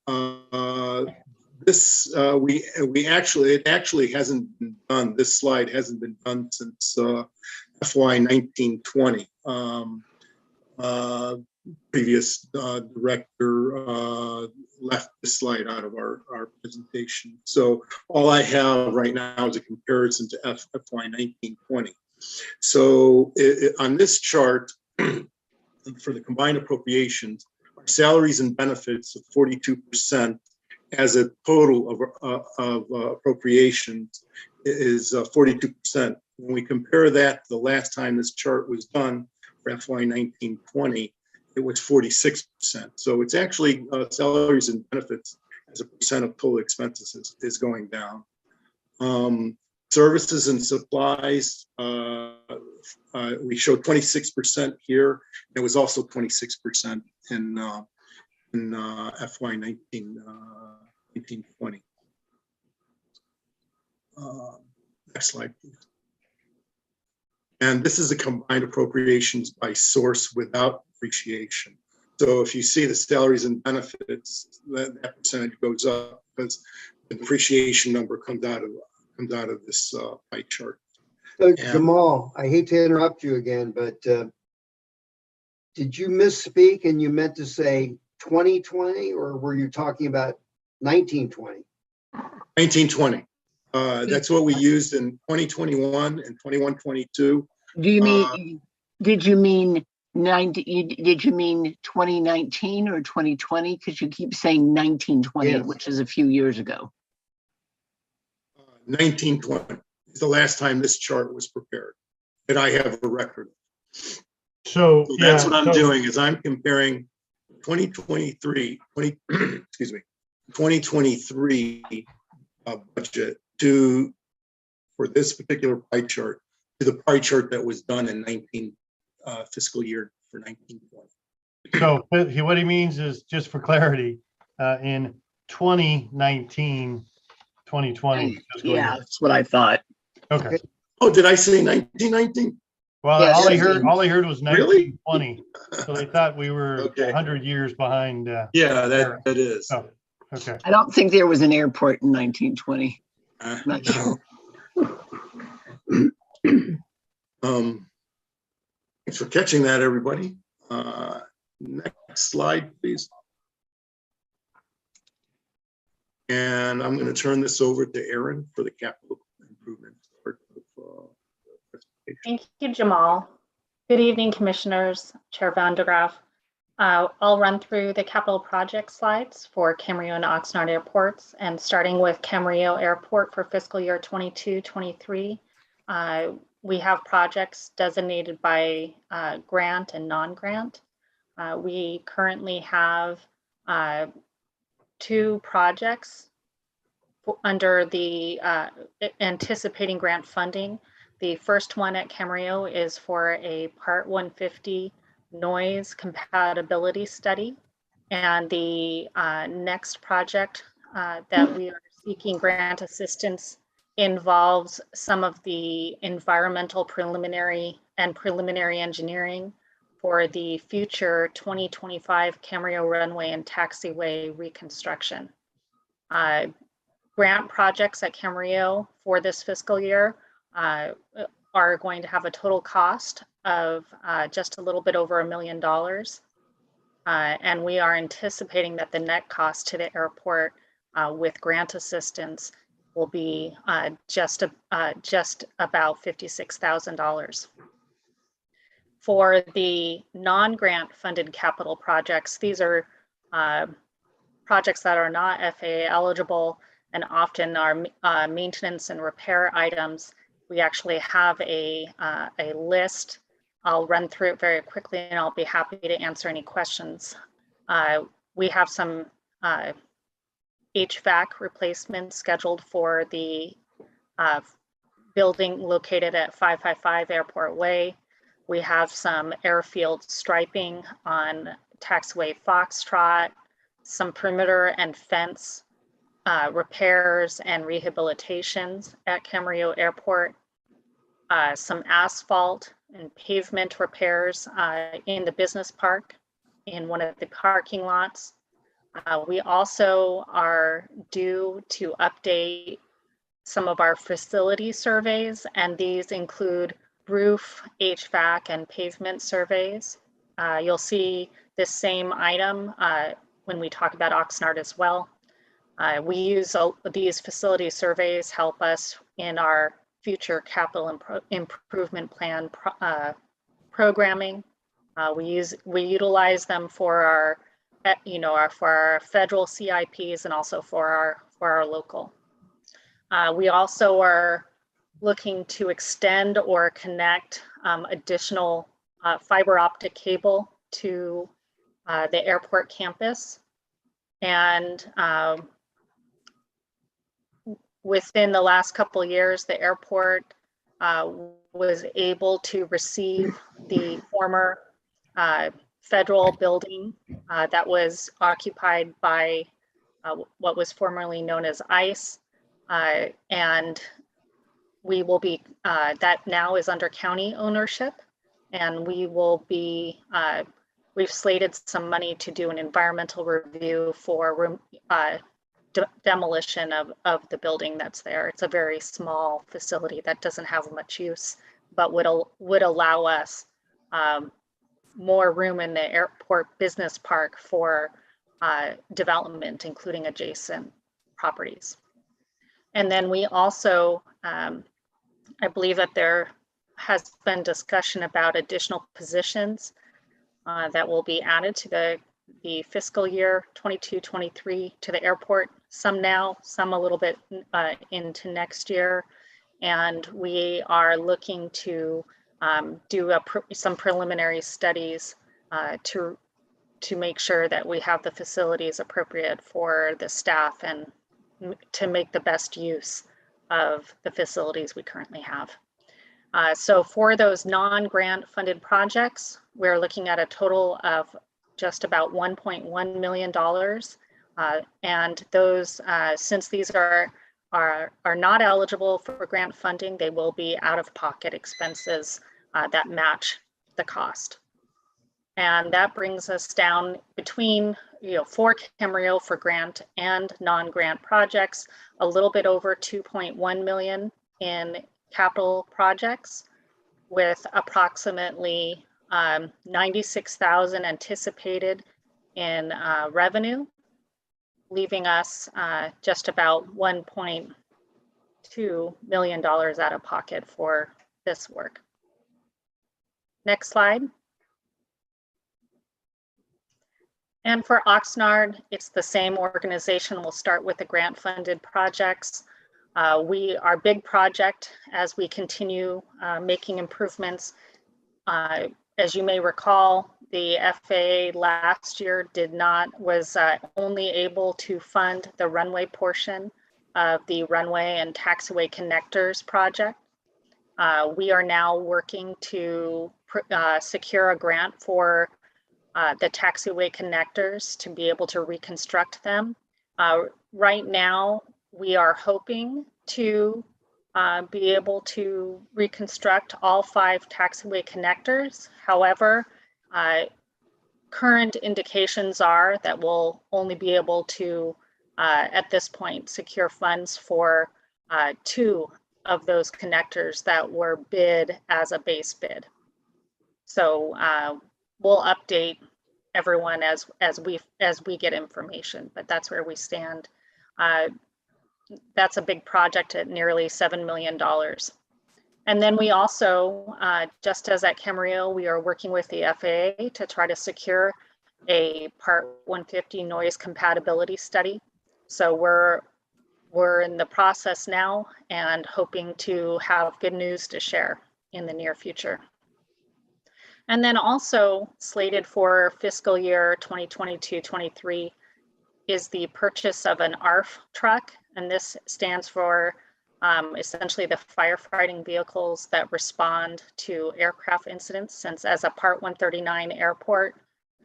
this it actually hasn't been done. This slide hasn't been done since FY 1920. previous director left the slide out of our presentation. So all I have right now is a comparison to FY 1920. So on this chart, for the combined appropriations, our salaries and benefits of 42% as a total of appropriations is 42%. When we compare that to the last time this chart was done for FY 1920, it was 46%. So it's actually salaries and benefits as a percent of total expenses is going down. Services and supplies, we showed 26% here. It was also 26% in FY 1920. Next slide, please. And this is a combined appropriations by source without depreciation. So if you see the salaries and benefits, that percentage goes up because the depreciation number comes out of this pie chart. So Jamal, I hate to interrupt you again, but did you misspeak and you meant to say 2020, or were you talking about 1920? 1920. That's what we used in 2021 and 21-22. Do you mean, did you mean 2019 or 2020? Because you keep saying 1920, Yes. which is a few years ago. 1920 is the last time this chart was prepared that I have a record. So So that's what I'm so- doing is I'm comparing 2023 budget for this particular pie chart to the pie chart that was done in fiscal year for 1920. So what he means is, just for clarity, in 2019, 2020. fiscal Yeah, year. that's what I thought. Okay. Oh, did I say 1919? Well, Yes. all I heard was Really? 1920. So they thought we were Okay. 100 years behind. Yeah, that is. Oh, okay. I don't think there was an airport in 1920. Uh, Not sure. Thanks for catching that, everybody. Next slide, please. And I'm going to turn this over to Aaron for the capital improvement part of the presentation. Thank you, Jamal. Good evening, Commissioners, Chair Van de Graaf. I'll run through the capital project slides for Camarillo and Oxnard airports, and starting with Camarillo Airport for fiscal year 22-23. We have projects designated by grant and non-grant. We currently have 2 projects under the anticipating grant funding. The first one at Camarillo is for a Part 150 noise compatibility study. And the next project that we are seeking grant assistance involves some of the environmental preliminary engineering for the future 2025 Camarillo runway and taxiway reconstruction. Grant projects at Camarillo for this fiscal year are going to have a total cost of just a little bit over $1 million. And we are anticipating that the net cost to the airport with grant assistance will be just about $56,000. For the non-grant funded capital projects, these are projects that are not FAA eligible and often are maintenance and repair items. We actually have a list. I'll run through it very quickly and I'll be happy to answer any questions. We have some HVAC replacements scheduled for the building located at 555 Airport Way. We have some airfield striping on taxiway Foxtrot, some perimeter and fence repairs and rehabilitations at Camarillo Airport, some asphalt and pavement repairs in the business park in one of the parking lots. We also are due to update some of our facility surveys, and these include roof, HVAC, and pavement surveys. You'll see this same item when we talk about Oxnard as well. We use these facility surveys help us in our future capital improvement plan programming. We utilize them for our, for our federal CIPs and also for our local. We also are looking to extend or connect additional fiber optic cable to the airport campus. And within the last couple of years, the airport was able to receive the former federal building that was occupied by what was formerly known as ICE. And we will be, that now is under county ownership, and we will be, we've slated some money to do an environmental review for demolition of the building that's there. It's a very small facility that doesn't have much use, but would allow us more room in the airport business park for development, including adjacent properties. And then we also, I believe that there has been discussion about additional positions that will be added to the fiscal year 22-23 to the airport, some now, some a little bit into next year. And we are looking to do some preliminary studies to make sure that we have the facilities appropriate for the staff and to make the best use of the facilities we currently have. So for those non-grant funded projects, we're looking at a total of just about $1.1 million. And those, since these are not eligible for grant funding, they will be out-of-pocket expenses that match the cost. And that brings us down between, for Camarillo for grant and non-grant projects, a little bit over 2.1 million in capital projects, with approximately 96,000 anticipated in revenue, leaving us just about $1.2 million out of pocket for this work. Next slide. And for Oxnard, it's the same organization. We'll start with the grant funded projects. Our big project, as we continue making improvements, as you may recall, the FAA last year was only able to fund the runway portion of the runway and taxiway connectors project. We are now working to secure a grant for the taxiway connectors to be able to reconstruct them. Right now, we are hoping to be able to reconstruct all 5 taxiway connectors. However, current indications are that we'll only be able to, at this point, secure funds for 2 of those connectors that were bid as a base bid. So we'll update everyone as we get information, but that's where we stand. That's a big project at nearly $7 million. And then we also, just as at Camarillo, we are working with the FAA to try to secure a Part 150 noise compatibility study. So we're in the process now and hoping to have good news to share in the near future. And then also slated for fiscal year 2022-23 is the purchase of an Arf Truck. And this stands for essentially the firefighting vehicles that respond to aircraft incidents. Since as a Part 139 airport,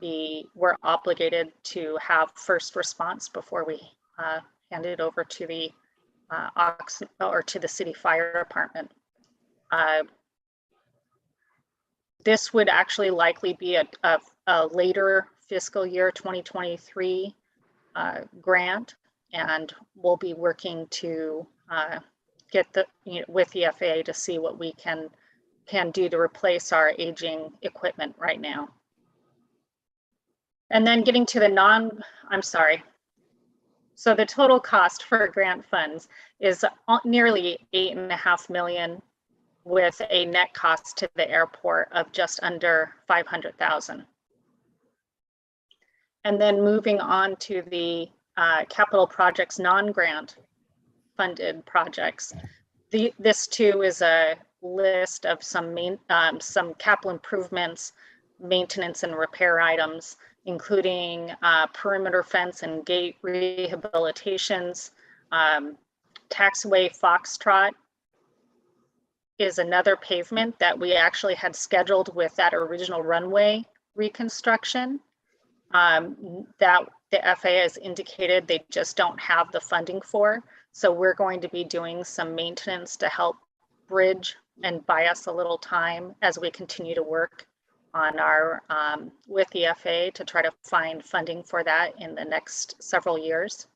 we're obligated to have first response before we hand it over to the to the city fire department. This would actually likely be a later fiscal year 2023 grant, and we'll be working to get with the FAA to see what we can do to replace our aging equipment right now. And then getting to I'm sorry. So the total cost for grant funds is nearly 8.5 million, with a net cost to the airport of just under 500,000. And then moving on to the capital projects, non-grant funded projects. This too is a list of some capital improvements, maintenance and repair items, including perimeter fence and gate rehabilitations. Taxiway Foxtrot is another pavement that we actually had scheduled with that original runway reconstruction. That the FAA has indicated they just don't have the funding for. So we're going to be doing some maintenance to help bridge and buy us a little time as we continue to work on our with the FAA to try to find funding for that in the next several years.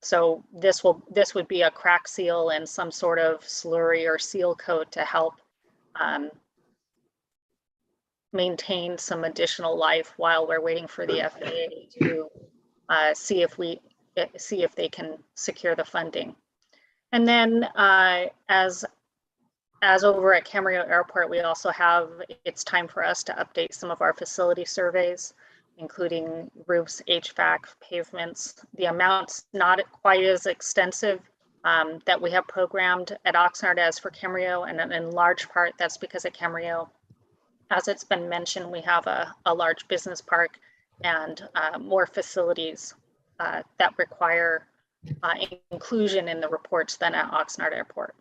So this would be a crack seal and some sort of slurry or seal coat to help maintain some additional life while we're waiting for the FAA to see if they can secure the funding. And then as over at Camarillo Airport, we also have, it's time for us to update some of our facility surveys, including roofs, HVAC, pavements. The amount's not quite as extensive that we have programmed at Oxnard as for Camarillo, and in large part, that's because at Camarillo, as it's been mentioned, we have a large business park and more facilities that require inclusion in the reports than at Oxnard Airport.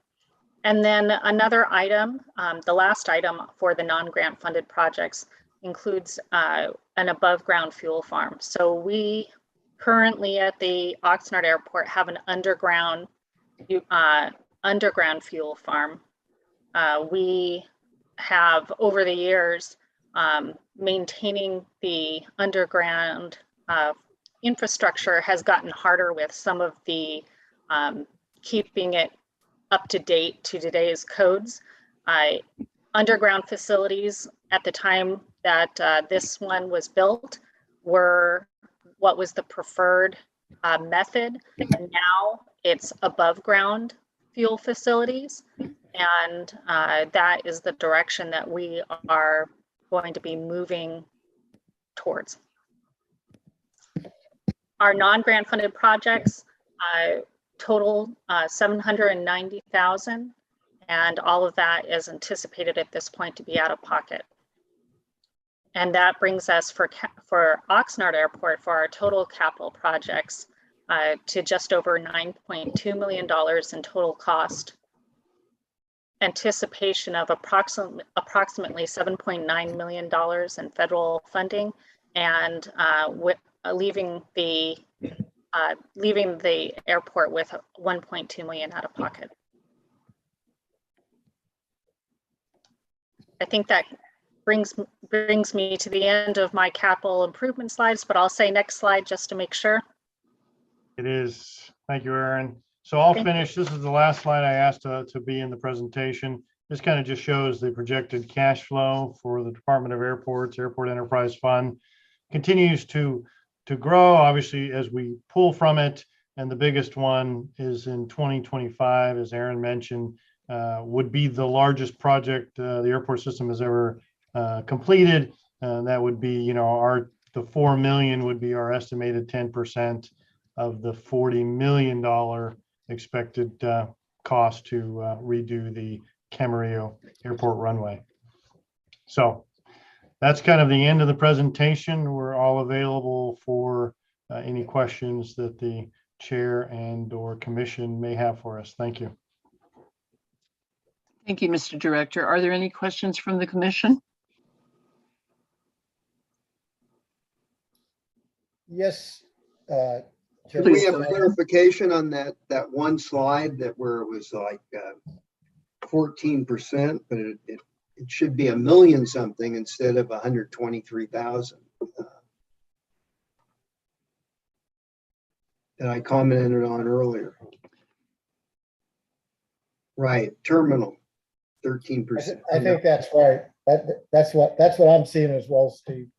And then another item, the last item for the non-grant funded projects includes an above ground fuel farm. So we currently at the Oxnard Airport have an underground fuel farm. We have over the years maintaining the underground infrastructure has gotten harder with some of the keeping it up to date to today's codes. Underground facilities at the time that this one was built were what was the preferred method. And now it's above ground fuel facilities. And that is the direction that we are going to be moving towards. Our non-grant funded projects total 790,000, and all of that is anticipated at this point to be out of pocket. And that brings us for Oxnard Airport for our total capital projects to just over $9.2 million in total cost. Anticipation of approximately $7.9 million in federal funding, and leaving the airport with 1.2 million out of pocket. I think that brings me to the end of my capital improvement slides, but I'll say next slide just to make sure. It is. Thank you, Erin. So I'll finish. This is the last slide I asked to be in the presentation. This kind of just shows the projected cash flow for the Department of Airports, Airport Enterprise Fund. Continues to grow, obviously, as we pull from it. And the biggest one is in 2025, as Erin mentioned, would be the largest project the airport system has ever completed. That would be, the 4 million would be our estimated 10% of the $40 million expected cost to redo the Camarillo Airport runway. So that's kind of the end of the presentation. We're all available for any questions that the chair and or commission may have for us. Thank you. Thank you, Mr. Director. Are there any questions from the commission? Yes. Can we have clarification on that one slide that where it was like 14%, but it should be 1 million something instead of 123,000. That I commented on earlier. Right, terminal, 13%. I think that's right. That's what I'm seeing as well, Steve.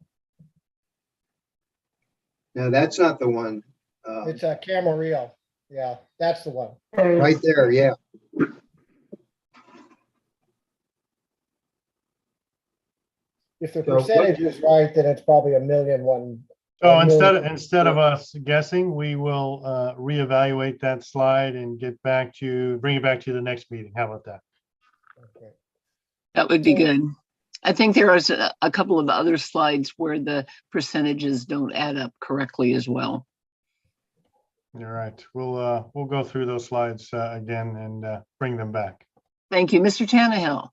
No, that's not the one. It's Camarillo. Yeah, that's the one. Right there, yeah. If the So what- percentage is right, then it's probably a million one. So a million- instead of us guessing, we will reevaluate that slide and get back to you, bring it back to you the next meeting. How about that? Okay. That would be good. I think there is a couple of other slides where the percentages don't add up correctly as well. All right, we'll go through those slides again and bring them back. Thank you, Mr. Tannehill.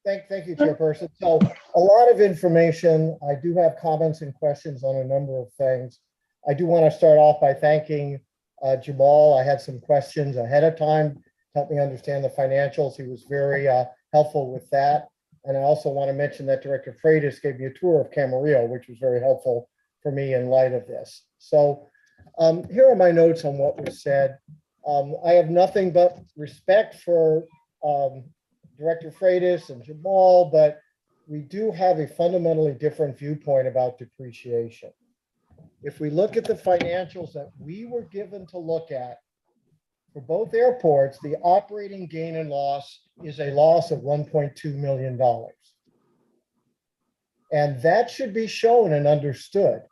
Thank you, Chairperson. So a lot of information. I do have comments and questions on a number of things. I do want to start off by thanking Jamal. I had some questions ahead of time, helped me understand the financials. He was very helpful with that. And I also want to mention that Director Freitas gave me a tour of Camarillo, which was very helpful for me in light of this. So here are my notes on what was said. I have nothing but respect for Director Freitas and Jamal, but we do have a fundamentally different viewpoint about depreciation. If we look at the financials that we were given to look at for both airports, the operating gain and loss is a loss of $1.2 million. And that should be shown and understood.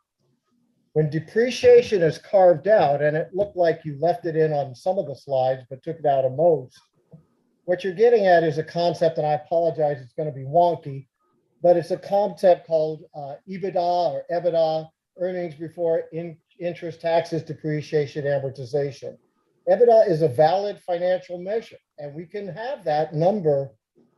When depreciation is carved out, and it looked like you left it in on some of the slides, but took it out of most, what you're getting at is a concept, and I apologize, it's going to be wonky, but it's a concept called EBITDA or EBITDA, earnings before interest, taxes, depreciation, amortization. EBITDA is a valid financial measure, and we can have that number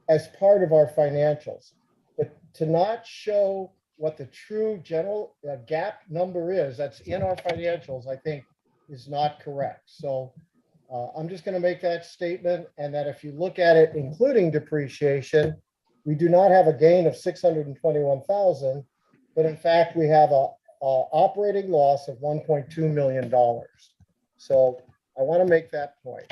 as part of our financials. But to not show what the true general GAAP number is that's in our financials, I think is not correct. So I'm just going to make that statement, and that if you look at it, including depreciation, we do not have a gain of $621,000, but in fact, we have a operating loss of $1.2 million. So I want to make that point.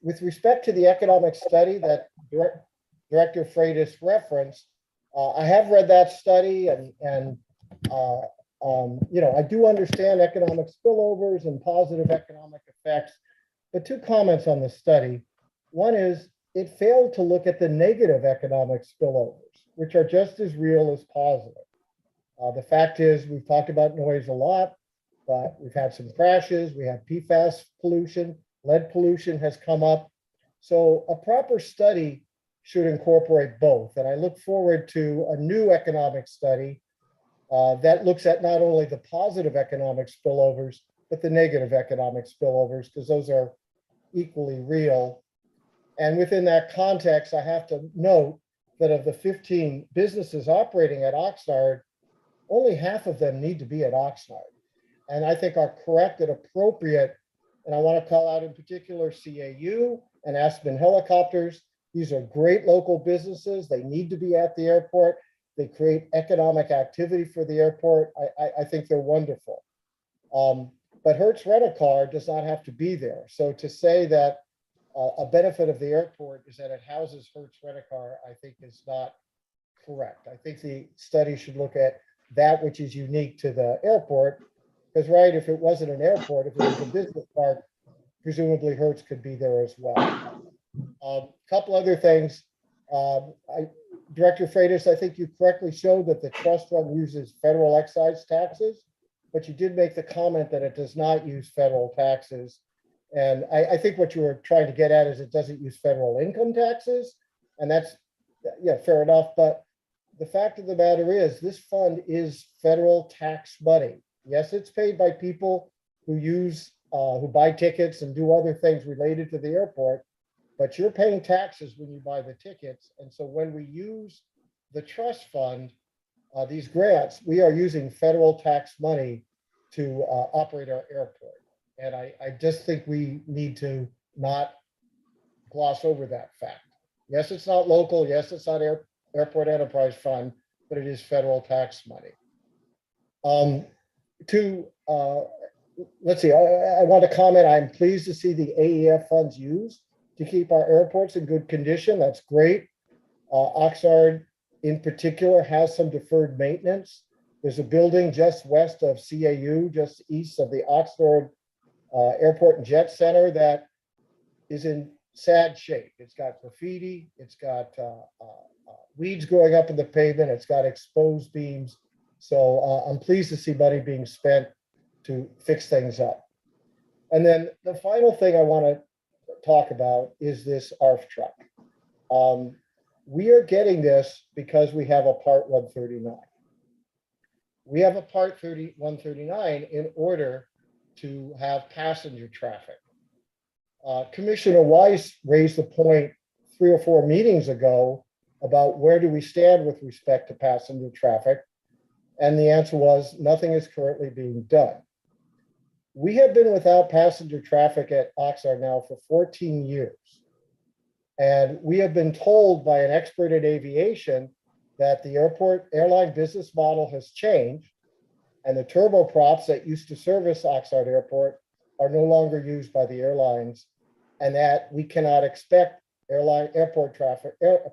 With respect to the economic study that Director Freitas referenced, I have read that study, and I do understand economic spillovers and positive economic effects, but two comments on the study. One is it failed to look at the negative economic spillovers, which are just as real as positive. The fact is, we've talked about noise a lot, but we've had some crashes. We have PFAS pollution, lead pollution has come up. So a proper study should incorporate both. And I look forward to a new economic study that looks at not only the positive economic spillovers, but the negative economic spillovers, because those are equally real. And within that context, I have to note that of the 15 businesses operating at Oxnard, only half of them need to be at Oxnard. And I think are correct and appropriate. And I want to call out in particular CAU and Aspen Helicopters. These are great local businesses. They need to be at the airport. They create economic activity for the airport. I think they're wonderful. But Hertz Rent-A-Car does not have to be there. So to say that a benefit of the airport is that it houses Hertz Rent-A-Car, I think is not correct. I think the study should look at that which is unique to the airport. Because, right, if it wasn't an airport, if it was a business park, presumably Hertz could be there as well. A couple other things. Director Freitas, I think you correctly showed that the trust fund uses federal excise taxes, but you did make the comment that it does not use federal taxes. And I think what you were trying to get at is it doesn't use federal income taxes. And that's, yeah, fair enough. But the fact of the matter is this fund is federal tax money. Yes, it's paid by people who use, who buy tickets and do other things related to the airport, but you're paying taxes when you buy the tickets. And so when we use the trust fund, these grants, we are using federal tax money to operate our airport. And I just think we need to not gloss over that fact. Yes, it's not local. Yes, it's not airport enterprise fund, but it is federal tax money. Let's see, I want to comment. I'm pleased to see the AEF funds used to keep our airports in good condition. That's great. Oxnard in particular has some deferred maintenance. There's a building just west of CAU, just east of the Oxnard Airport and Jet Center that is in sad shape. It's got graffiti, it's got weeds growing up in the pavement, it's got exposed beams. So I'm pleased to see money being spent to fix things up. And then the final thing I want to talk about is this Arf Truck. We are getting this because we have a Part 139. We have a Part 139 in order to have passenger traffic. Commissioner Weiss raised the point 3 or 4 meetings ago about where do we stand with respect to passenger traffic. And the answer was nothing is currently being done. We have been without passenger traffic at Oxnard now for 14 years. And we have been told by an expert in aviation that the airline business model has changed and the turboprops that used to service Oxnard Airport are no longer used by the airlines, and that we cannot expect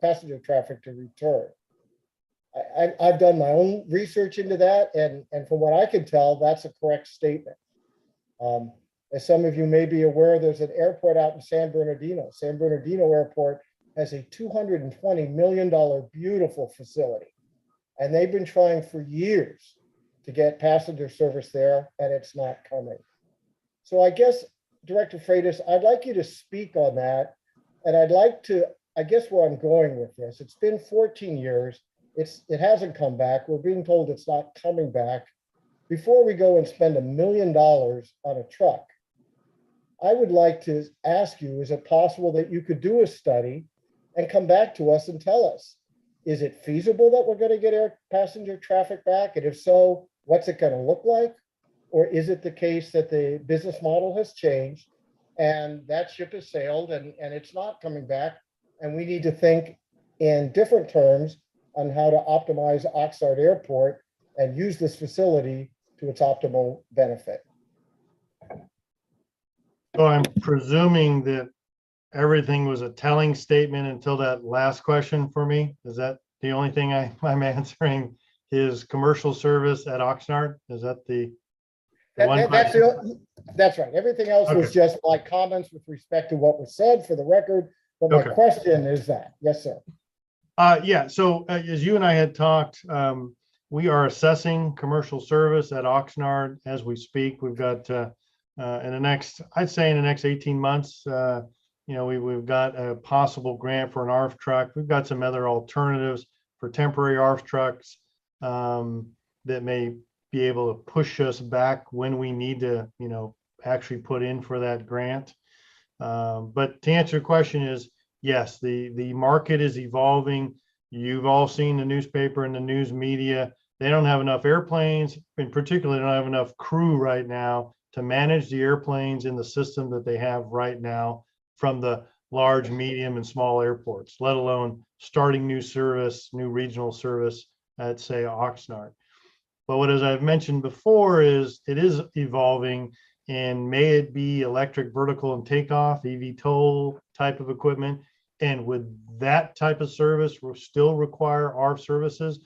passenger traffic to return. I've done my own research into that, and from what I can tell, that's a correct statement. As some of you may be aware, there's an airport out in San Bernardino. San Bernardino Airport has a $220 million beautiful facility, and they've been trying for years to get passenger service there, and it's not coming. So I guess, Director Freitas, I'd like you to speak on that, and I'd like to, I guess where I'm going with this, it's been 14 years, it hasn't come back, we're being told it's not coming back. Before we go and spend $1 million on a truck, I would like to ask you, is it possible that you could do a study and come back to us and tell us, is it feasible that we're going to get air passenger traffic back? And if so, what's it going to look like? Or is it the case that the business model has changed and that ship has sailed and it's not coming back? And we need to think in different terms on how to optimize Oxnard Airport and use this facility to its optimal benefit. So I'm presuming that everything was a telling statement until that last question for me. Is that the only thing I'm answering is commercial service at Oxnard? Is that the one question? That's right. Everything else was Okay. just my comments with respect to what was said for the record. But my Okay. question is that, yes, sir. Yeah, so as you and I had talked, we are assessing commercial service at Oxnard as we speak. We've got in the next, I'd say in the next 18 months, we've got a possible grant for an Arf truck. We've got some other alternatives for temporary Arf trucks that may be able to push us back when we need to, actually put in for that grant. But to answer your question is, yes, the market is evolving. You've all seen the newspaper and the news media. They don't have enough airplanes, in particular, they don't have enough crew right now to manage the airplanes in the system that they have right now from the large, medium, and small airports, let alone starting new service, new regional service at, say, Oxnard. But what, as I've mentioned before, is it is evolving, and may it be electric vertical and takeoff, eVTOL type of equipment, and would that type of service still require ARF services?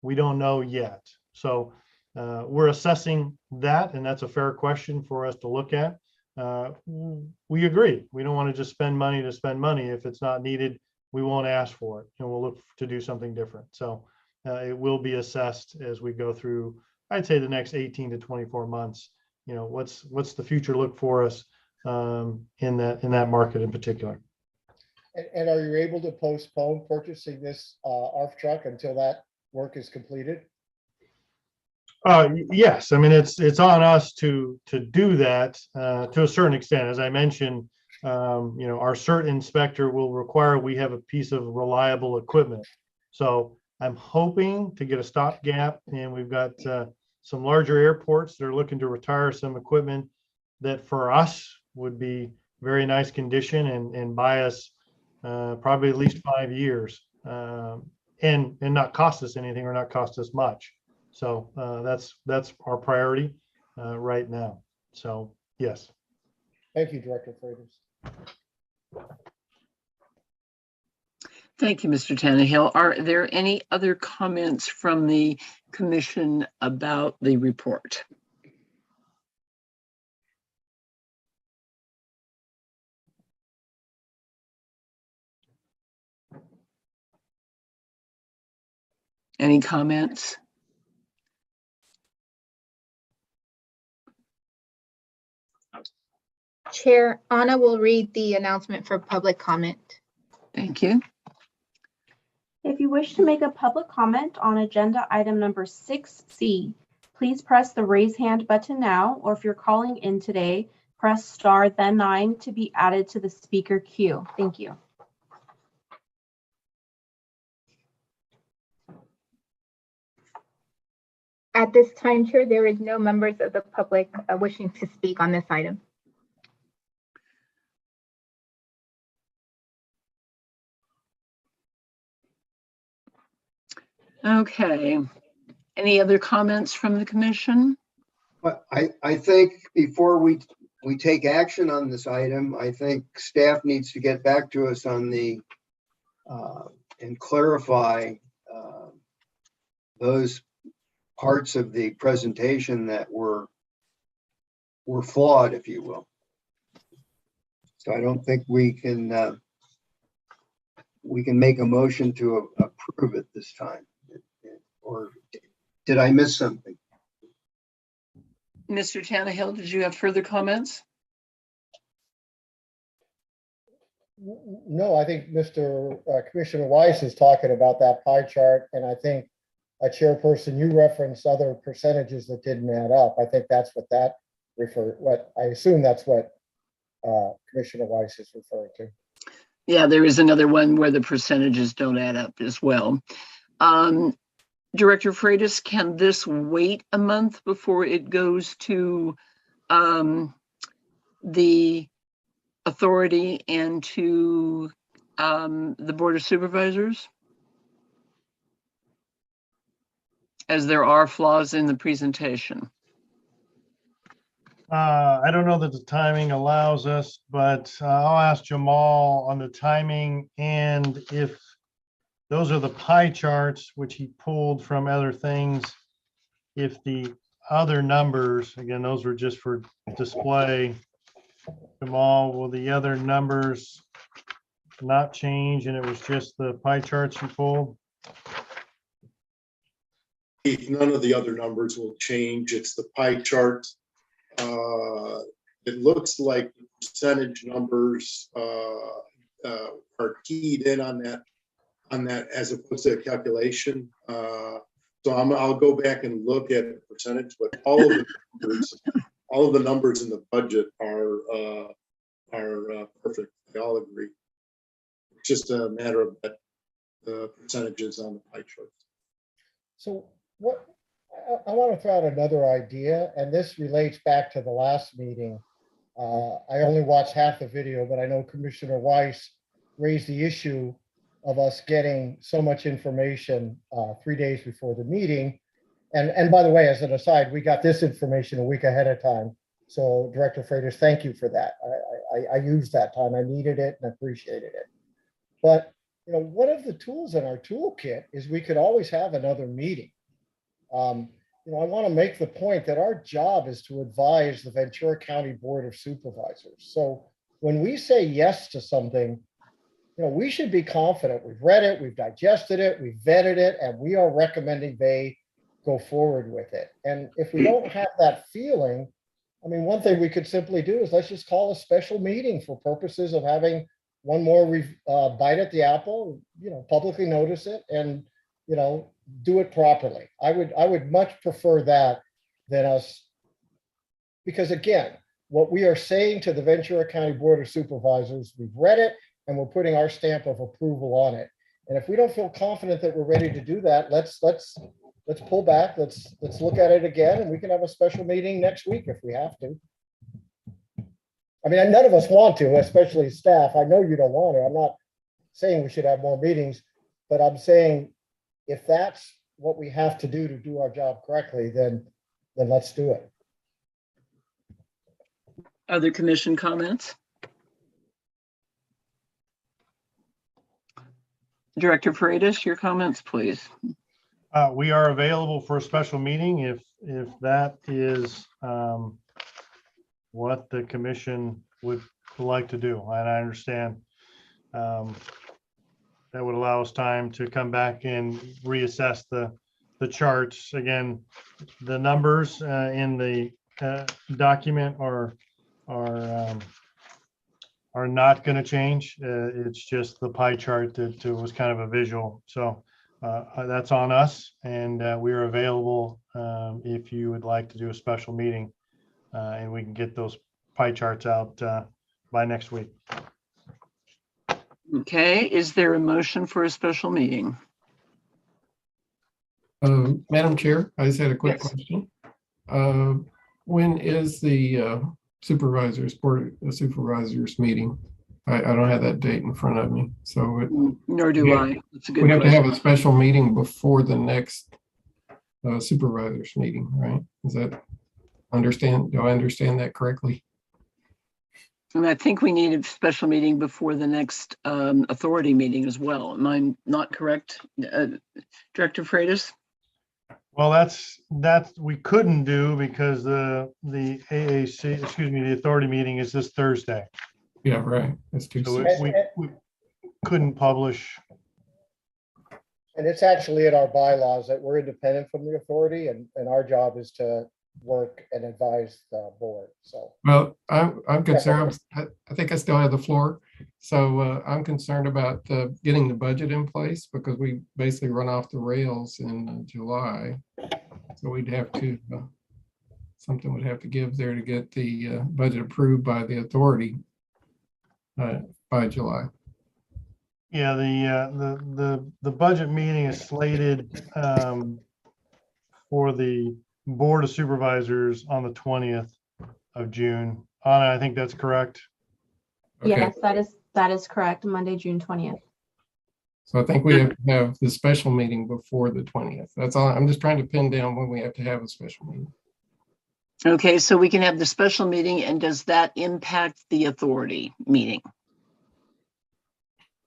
We don't know yet. So we're assessing that, and that's a fair question for us to look at. We agree. We don't want to just spend money to spend money. If it's not needed, we won't ask for it, and we'll look to do something different. So it will be assessed as we go through, I'd say, the next 18 to 24 months. What's the future look for us in that market in particular. And are you able to postpone purchasing this ARF truck until that work is completed? Yes, I mean, it's on us to do that to a certain extent. As I mentioned, our cert inspector will require we have a piece of reliable equipment. So I'm hoping to get a stopgap, and we've got some larger airports that are looking to retire some equipment that for us would be very nice condition and buy us probably at least 5 years and not cost us anything or not cost us much. So that's our priority right now. So yes. Thank you, Director Freitas. Thank you, Mr. Tannehill. Are there any other comments from the commission about the report? Any comments? Chair, Anna will read the announcement for public comment. Thank you. If you wish to make a public comment on agenda item number 6C, please press the raise hand button now, or if you're calling in today, press star then 9 to be added to the speaker queue. Thank you. At this time, Chair, there is no members of the public wishing to speak on this item. Okay. Any other comments from the commission? But I think before we take action on this item, I think staff needs to get back to us on the, and clarify those parts of the presentation that were flawed, if you will. So I don't think we can make a motion to approve it this time. Or did I miss something? Mr. Tannehill, did you have further comments? No, I think Mr. Commissioner Weiss is talking about that pie chart, and I think Chairperson, you referenced other percentages that didn't add up. I think that's what that I assume that's what Commissioner Weiss is referring to. Yeah, there is another one where the percentages don't add up as well. Director Freitas, can this wait a month before it goes to the authority and to the Board of Supervisors? As there are flaws in the presentation. I don't know that the timing allows us, but I'll ask Jamal on the timing, and if those are the pie charts, which he pulled from other things, if the other numbers, again, those were just for display. Jamal, will the other numbers not change and it was just the pie charts you pulled? None of the other numbers will change. It's the pie chart. It looks like the percentage numbers are keyed in on that as opposed to a calculation. So I'll go back and look at the percentage, but all of the numbers in the budget are perfect. They all agree. It's just a matter of the percentages on the pie chart. So what I want to throw out another idea, and this relates back to the last meeting. I only watched half the video, but I know Commissioner Weiss raised the issue of us getting so much information 3 days before the meeting. And by the way, as an aside, we got this information a week ahead of time. So Director Freitas, thank you for that. I used that time. I needed it and appreciated it. But one of the tools in our toolkit is we could always have another meeting. I want to make the point that our job is to advise the Ventura County Board of Supervisors. So when we say yes to something, we should be confident we've read it, we've digested it, we've vetted it, and we are recommending they go forward with it. And if we don't have that feeling, I mean, one thing we could simply do is let's just call a special meeting for purposes of having one more bite at the apple, publicly notice it and, do it properly. I would much prefer that than us, because again, what we are saying to the Ventura County Board of Supervisors, we've read it and we're putting our stamp of approval on it. And if we don't feel confident that we're ready to do that, let's pull back. Let's look at it again, and we can have a special meeting next week if we have to. I mean, none of us want to, especially staff. I know you don't want to. I'm not saying we should have more meetings, but I'm saying if that's what we have to do our job correctly, then let's do it. Other commission comments? Director Paredes, your comments, please. We are available for a special meeting if that is what the commission would like to do. And I understand that would allow us time to come back and reassess the charts. Again, the numbers in the document are not going to change. It's just the pie chart that was kind of a visual. So that's on us, and we are available if you would like to do a special meeting, and we can get those pie charts out by next week. Okay, is there a motion for a special meeting? Madam Chair, I just had a quick Yes. question. When is the Board of Supervisors meeting? I don't have that date in front of me, so Nor do Yeah. I. That's a good we have to question. have a special meeting before the next supervisors meeting, right? Do I understand that correctly? And I think we need a special meeting before the next authority meeting as well. Am I not correct, Director Freitas? Well, that's we couldn't do because the AAC, excuse me, the authority meeting is this Thursday. Yeah, right. That's too So soon. we couldn't publish. And it's actually in our bylaws that we're independent from the authority, and our job is to work and advise the board, so. Well, I'm concerned. I think I still have the floor. So I'm concerned about getting the budget in place because we basically run off the rails in July. So we'd have to, something would have to give there to get the budget approved by the authority by July. Yeah, the budget meeting is slated for the Board of Supervisors on the 20th of June. Anna, I think that's correct. Okay. Yes, that is correct. Monday, June 20th. So I think we have to have the special meeting before the 20th. That's all. I'm just trying to pin down when we have to have a special meeting. Okay, so we can have the special meeting, and does that impact the authority meeting?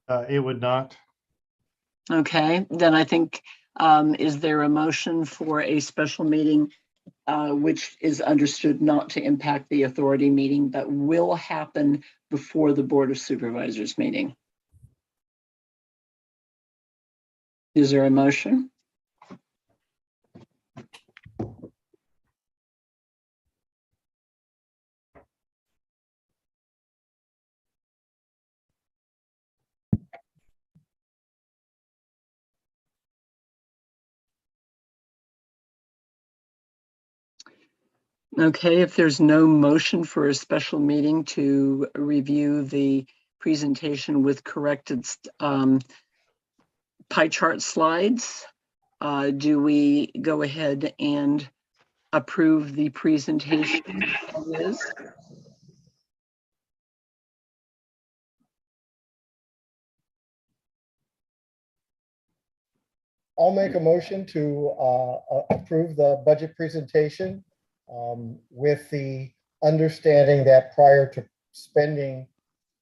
It would not. Okay, then I think, is there a motion for a special meeting which is understood not to impact the authority meeting but will happen before the Board of Supervisors meeting? Is there a motion? Okay, if there's no motion for a special meeting to review the presentation with corrected pie chart slides, do we go ahead and approve the presentation as is? I'll make a motion to approve the budget presentation with the understanding that prior to spending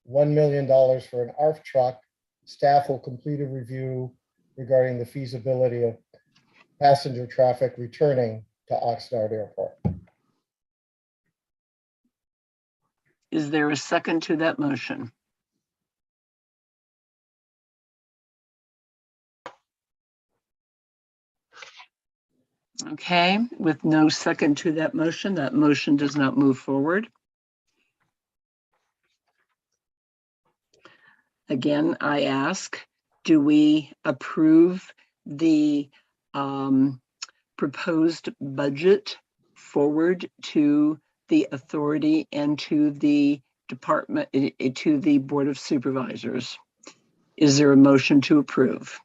$1 million for an Arf truck, staff will complete a review regarding the feasibility of passenger traffic returning to Oxnard Airport. Is there a second to that motion? Okay, with no second to that motion does not move forward. Again, I ask, do we approve the proposed budget forward to the authority and to the department, to the Board of Supervisors? Is there a motion to approve?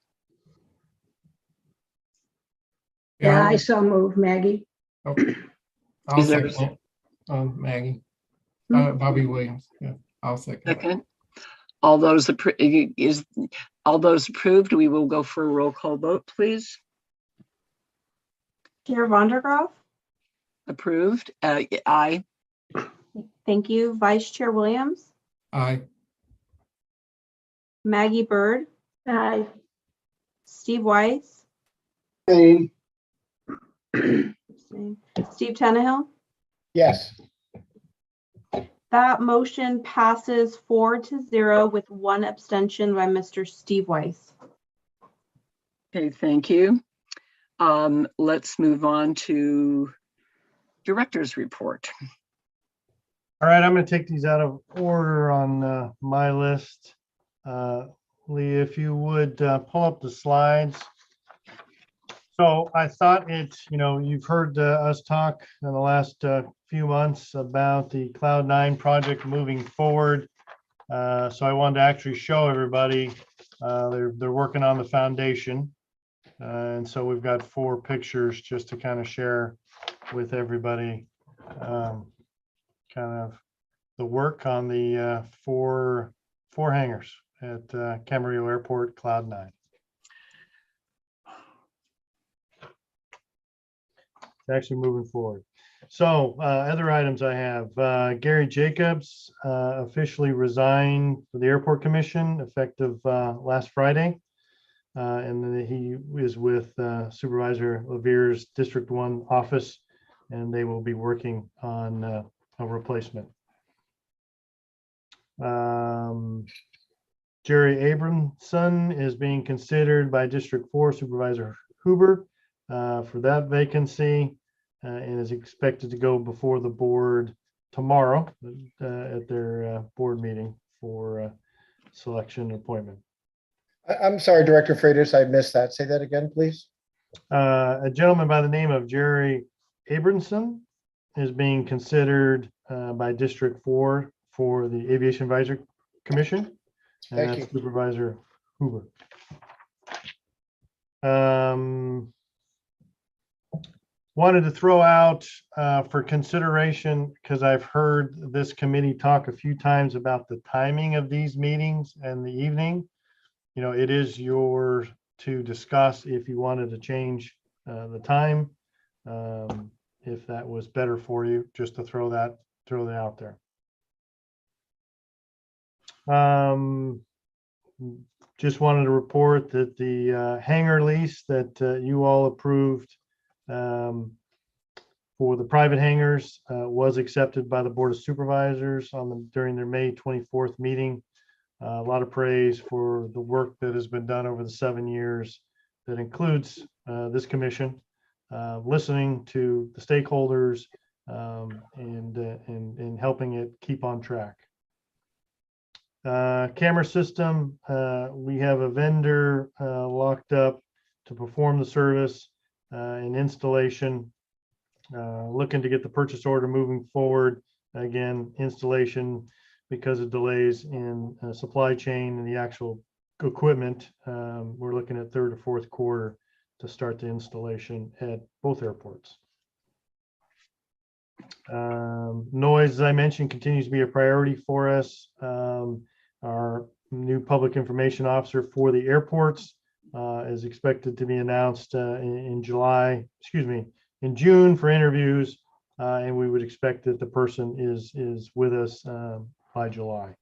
Yeah, I so move, Maggie. Okay. I'll Is there- second it. Maggie. Hmm? Bobby Williams. Yeah, I'll second it. Second. All those approved, we will go for a roll call vote, please. Chair Vondergraaf, Approved. Aye. thank you. Vice Chair Williams, Aye. Maggie Bird, Aye. Steve Weiss, Same. Steve Tannehill. Yes. That motion passes 4-0 with one abstention by Mr. Steve Weiss. Okay, thank you. Let's move on to director's report. All right, I'm going to take these out of order on my list. Lee, if you would pull up the slides. So I thought you've heard us talk in the last few months about the Cloud9 project moving forward. So I wanted to actually show everybody they're working on the foundation. And so we've got 4 pictures just to kind of share with everybody kind of the work on the four hangars at Camarillo Airport, Cloud9. Actually moving forward. So other items I have, Gary Jacobs officially resigned for the Airport Commission effective last Friday. And then he is with Supervisor Levere's District 1 office, and they will be working on a replacement. Jerry Abramson is being considered by District 4 Supervisor Huber for that vacancy and is expected to go before the board tomorrow at their board meeting for selection and appointment. I'm sorry, Director Freitas, I missed that. Say that again, please. A gentleman by the name of Jerry Abramson is being considered by District 4 for the Aviation Advisory Commission. And Thank that's you. Supervisor Hoover. Wanted to throw out for consideration, because I've heard this committee talk a few times about the timing of these meetings and the evening. It is yours to discuss if you wanted to change the time, if that was better for you, just to throw that out there. Just wanted to report that the hangar lease that you all approved for the private hangars was accepted by the Board of Supervisors during their May 24th meeting. A lot of praise for the work that has been done over the 7 years that includes this commission, listening to the stakeholders and helping it keep on track. Camera system, we have a vendor locked up to perform the service and installation. Looking to get the purchase order moving forward. Again, installation, because of delays in supply chain and the actual equipment, we're looking at 3rd or 4th quarter to start the installation at both airports. Noise, as I mentioned, continues to be a priority for us. Our new public information officer for the airports is expected to be announced in June for interviews, and we would expect that the person is with us by July.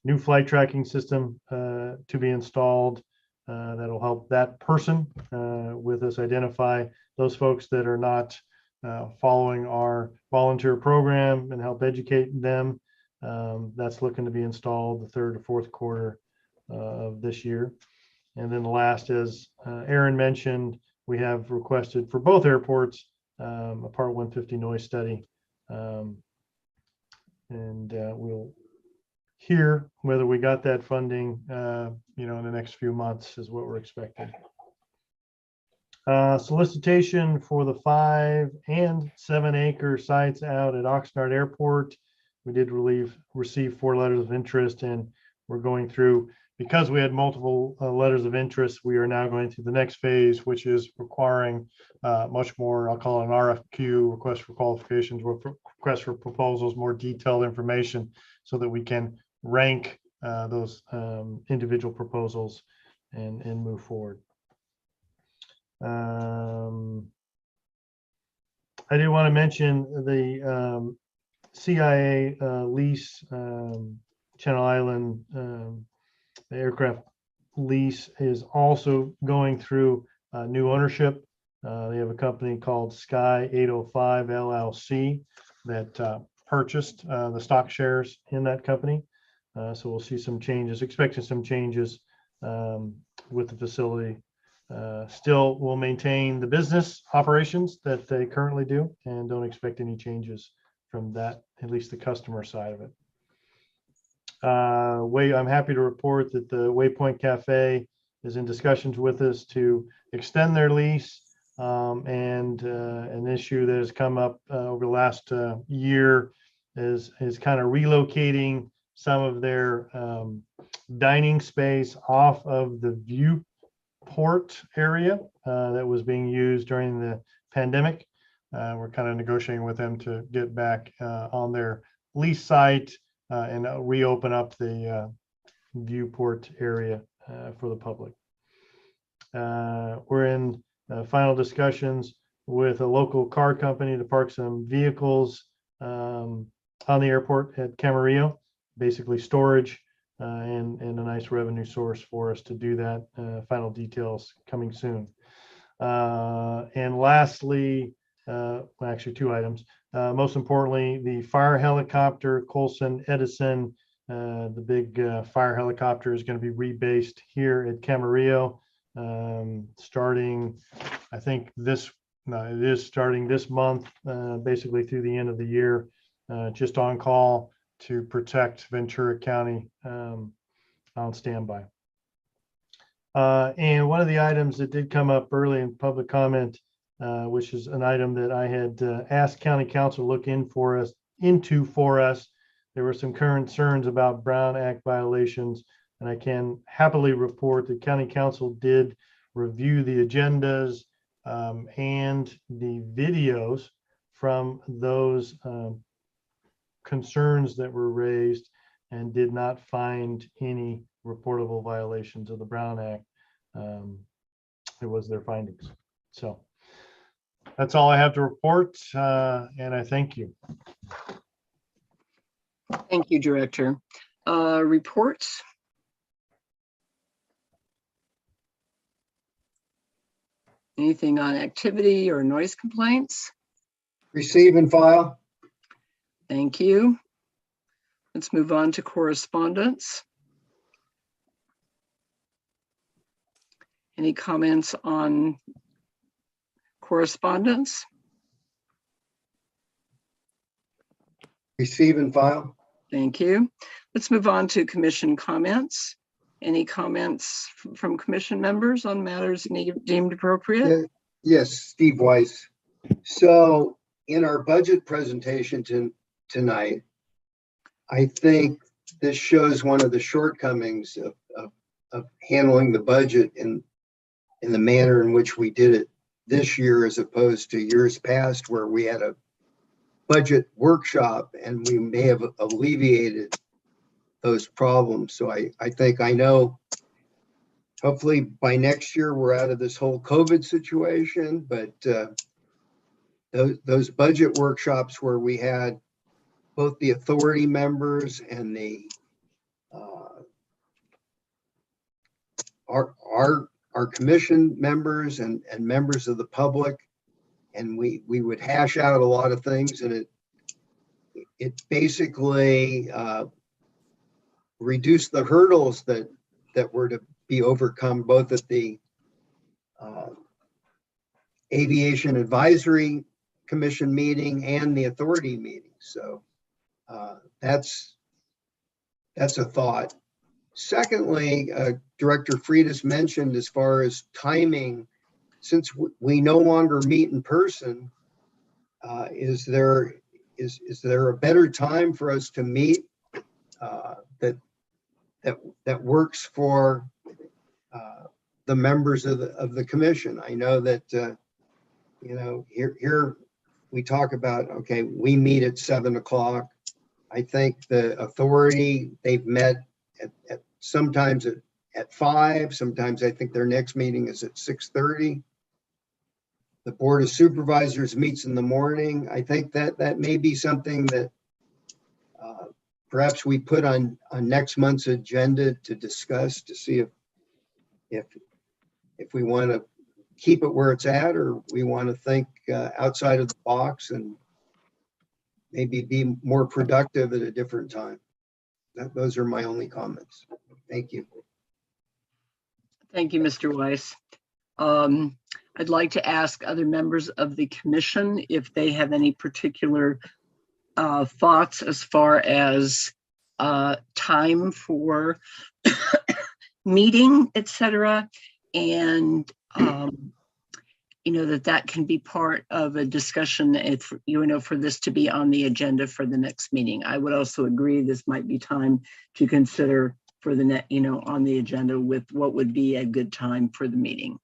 New flight tracking system to be installed that'll help that person with us identify those folks that are not following our volunteer program and help educate them. That's looking to be installed the 3rd or 4th quarter of this year. And then the last, as Aaron mentioned, we have requested for both airports a Part 150 noise study. And we'll hear whether we got that funding, in the next few months is what we're expecting. Solicitation for the 5 and 7 acre sites out at Oxnard Airport. We did receive 4 letters of interest, and we're going through, because we had multiple letters of interest, we are now going through the next phase, which is requiring much more, I'll call it an RFQ, request for qualifications, request for proposals, more detailed information so that we can rank those individual proposals and move forward. I did want to mention the CIA lease Channel Island aircraft lease is also going through new ownership. They have a company called Sky 805 LLC that purchased the stock shares in that company. So we'll see some changes, expecting some changes with the facility. Still will maintain the business operations that they currently do and don't expect any changes from that, at least the customer side of it. I'm happy to report that the Waypoint Cafe is in discussions with us to extend their lease. And an issue that has come up over the last year is kind of relocating some of their dining space off of the viewport area that was being used during the pandemic. We're kind of negotiating with them to get back on their lease site and reopen up the viewport area for the public. We're in final discussions with a local car company to park some vehicles on the airport at Camarillo, basically storage and a nice revenue source for us to do that. Final details coming soon. And lastly, actually two items. Most importantly, the fire helicopter, Colson Edison, the big fire helicopter is going to be rebased here at Camarillo. Starting, I think it is starting this month, basically through the end of the year, just on call to protect Ventura County on standby. And one of the items that did come up early in public comment, which is an item that I had asked County Council to look into for us. There were some concerns about Brown Act violations. And I can happily report that County Council did review the agendas and the videos from those concerns that were raised and did not find any reportable violations of the Brown Act. It was their findings. So that's all I have to report, and I thank you. Thank you, Director. Reports. Anything on activity or noise complaints? Receive and file. Thank you. Let's move on to correspondence. Any comments on correspondence? Receive and file. Thank you. Let's move on to commission comments. Any comments from commission members on matters deemed appropriate? Yes, Steve Weiss. So in our budget presentation tonight, I think this shows one of the shortcomings of handling the budget in the manner in which we did it this year, as opposed to years past where we had a budget workshop and we may have alleviated those problems. So I know hopefully by next year we're out of this whole COVID situation, but those budget workshops where we had both the authority members and the our commission members and members of the public, and we would hash out a lot of things, and it basically reduce the hurdles that were to be overcome, both at the Aviation Advisory Commission meeting and the authority meeting. So that's a thought. Secondly, Director Freitas mentioned, as far as timing, since we no longer meet in person, is there a better time for us to meet that works for the members of the commission? I know that here we talk about, okay, we meet at 7 o'clock. I think the authority, they've met at sometimes at 5. Sometimes I think their next meeting is at 6:30. The Board of Supervisors meets in the morning. I think that may be something that perhaps we put on next month's agenda to discuss, to see if we want to keep it where it's at, or we want to think outside of the box and maybe be more productive at a different time. Those are my only comments. Thank you. Thank you, Mr. Weiss. I'd like to ask other members of the commission if they have any particular thoughts as far as time for meeting, etc. And that can be part of a discussion if for this to be on the agenda for the next meeting. I would also agree this might be time to consider for the on the agenda with what would be a good time for the meeting.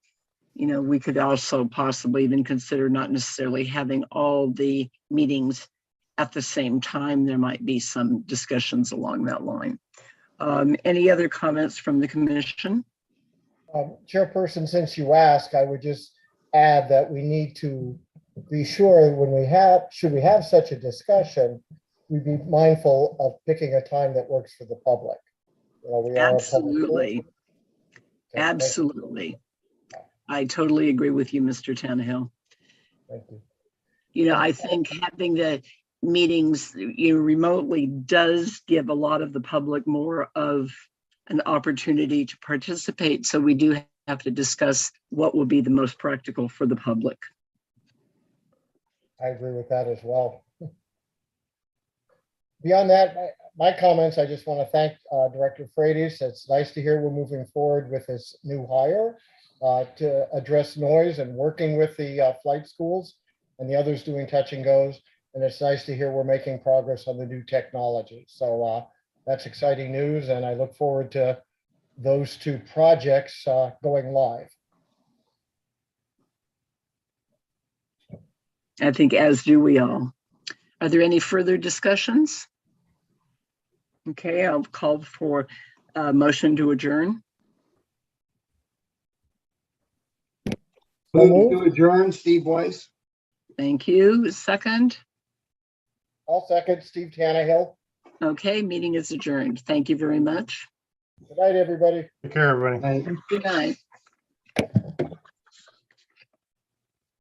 We could also possibly even consider not necessarily having all the meetings at the same time. There might be some discussions along that line. Any other comments from the commission? Chairperson, since you asked, I would just add that we need to be sure should we have such a discussion, we'd be mindful of picking a time that works for the public. We are Absolutely. A public forum. Absolutely. I totally agree with you, Mr. Tannehill. Thank you. I think having the meetings remotely does give a lot of the public more of an opportunity to participate. So we do have to discuss what will be the most practical for the public. I agree with that as well. Beyond that, my comments, I just want to thank Director Freitas. It's nice to hear we're moving forward with this new hire to address noise and working with the flight schools and the others doing touch and goes. And it's nice to hear we're making progress on the new technology. So that's exciting news, and I look forward to those two projects going live. I think as do we all. Are there any further discussions? Okay, I'll call for a motion to adjourn. Move to adjourn, Steve Weiss. Thank you. Second. I'll second, Steve Tannehill. Okay, meeting is adjourned. Thank you very much. Good night, everybody. Take care, everybody. Aye. Good night.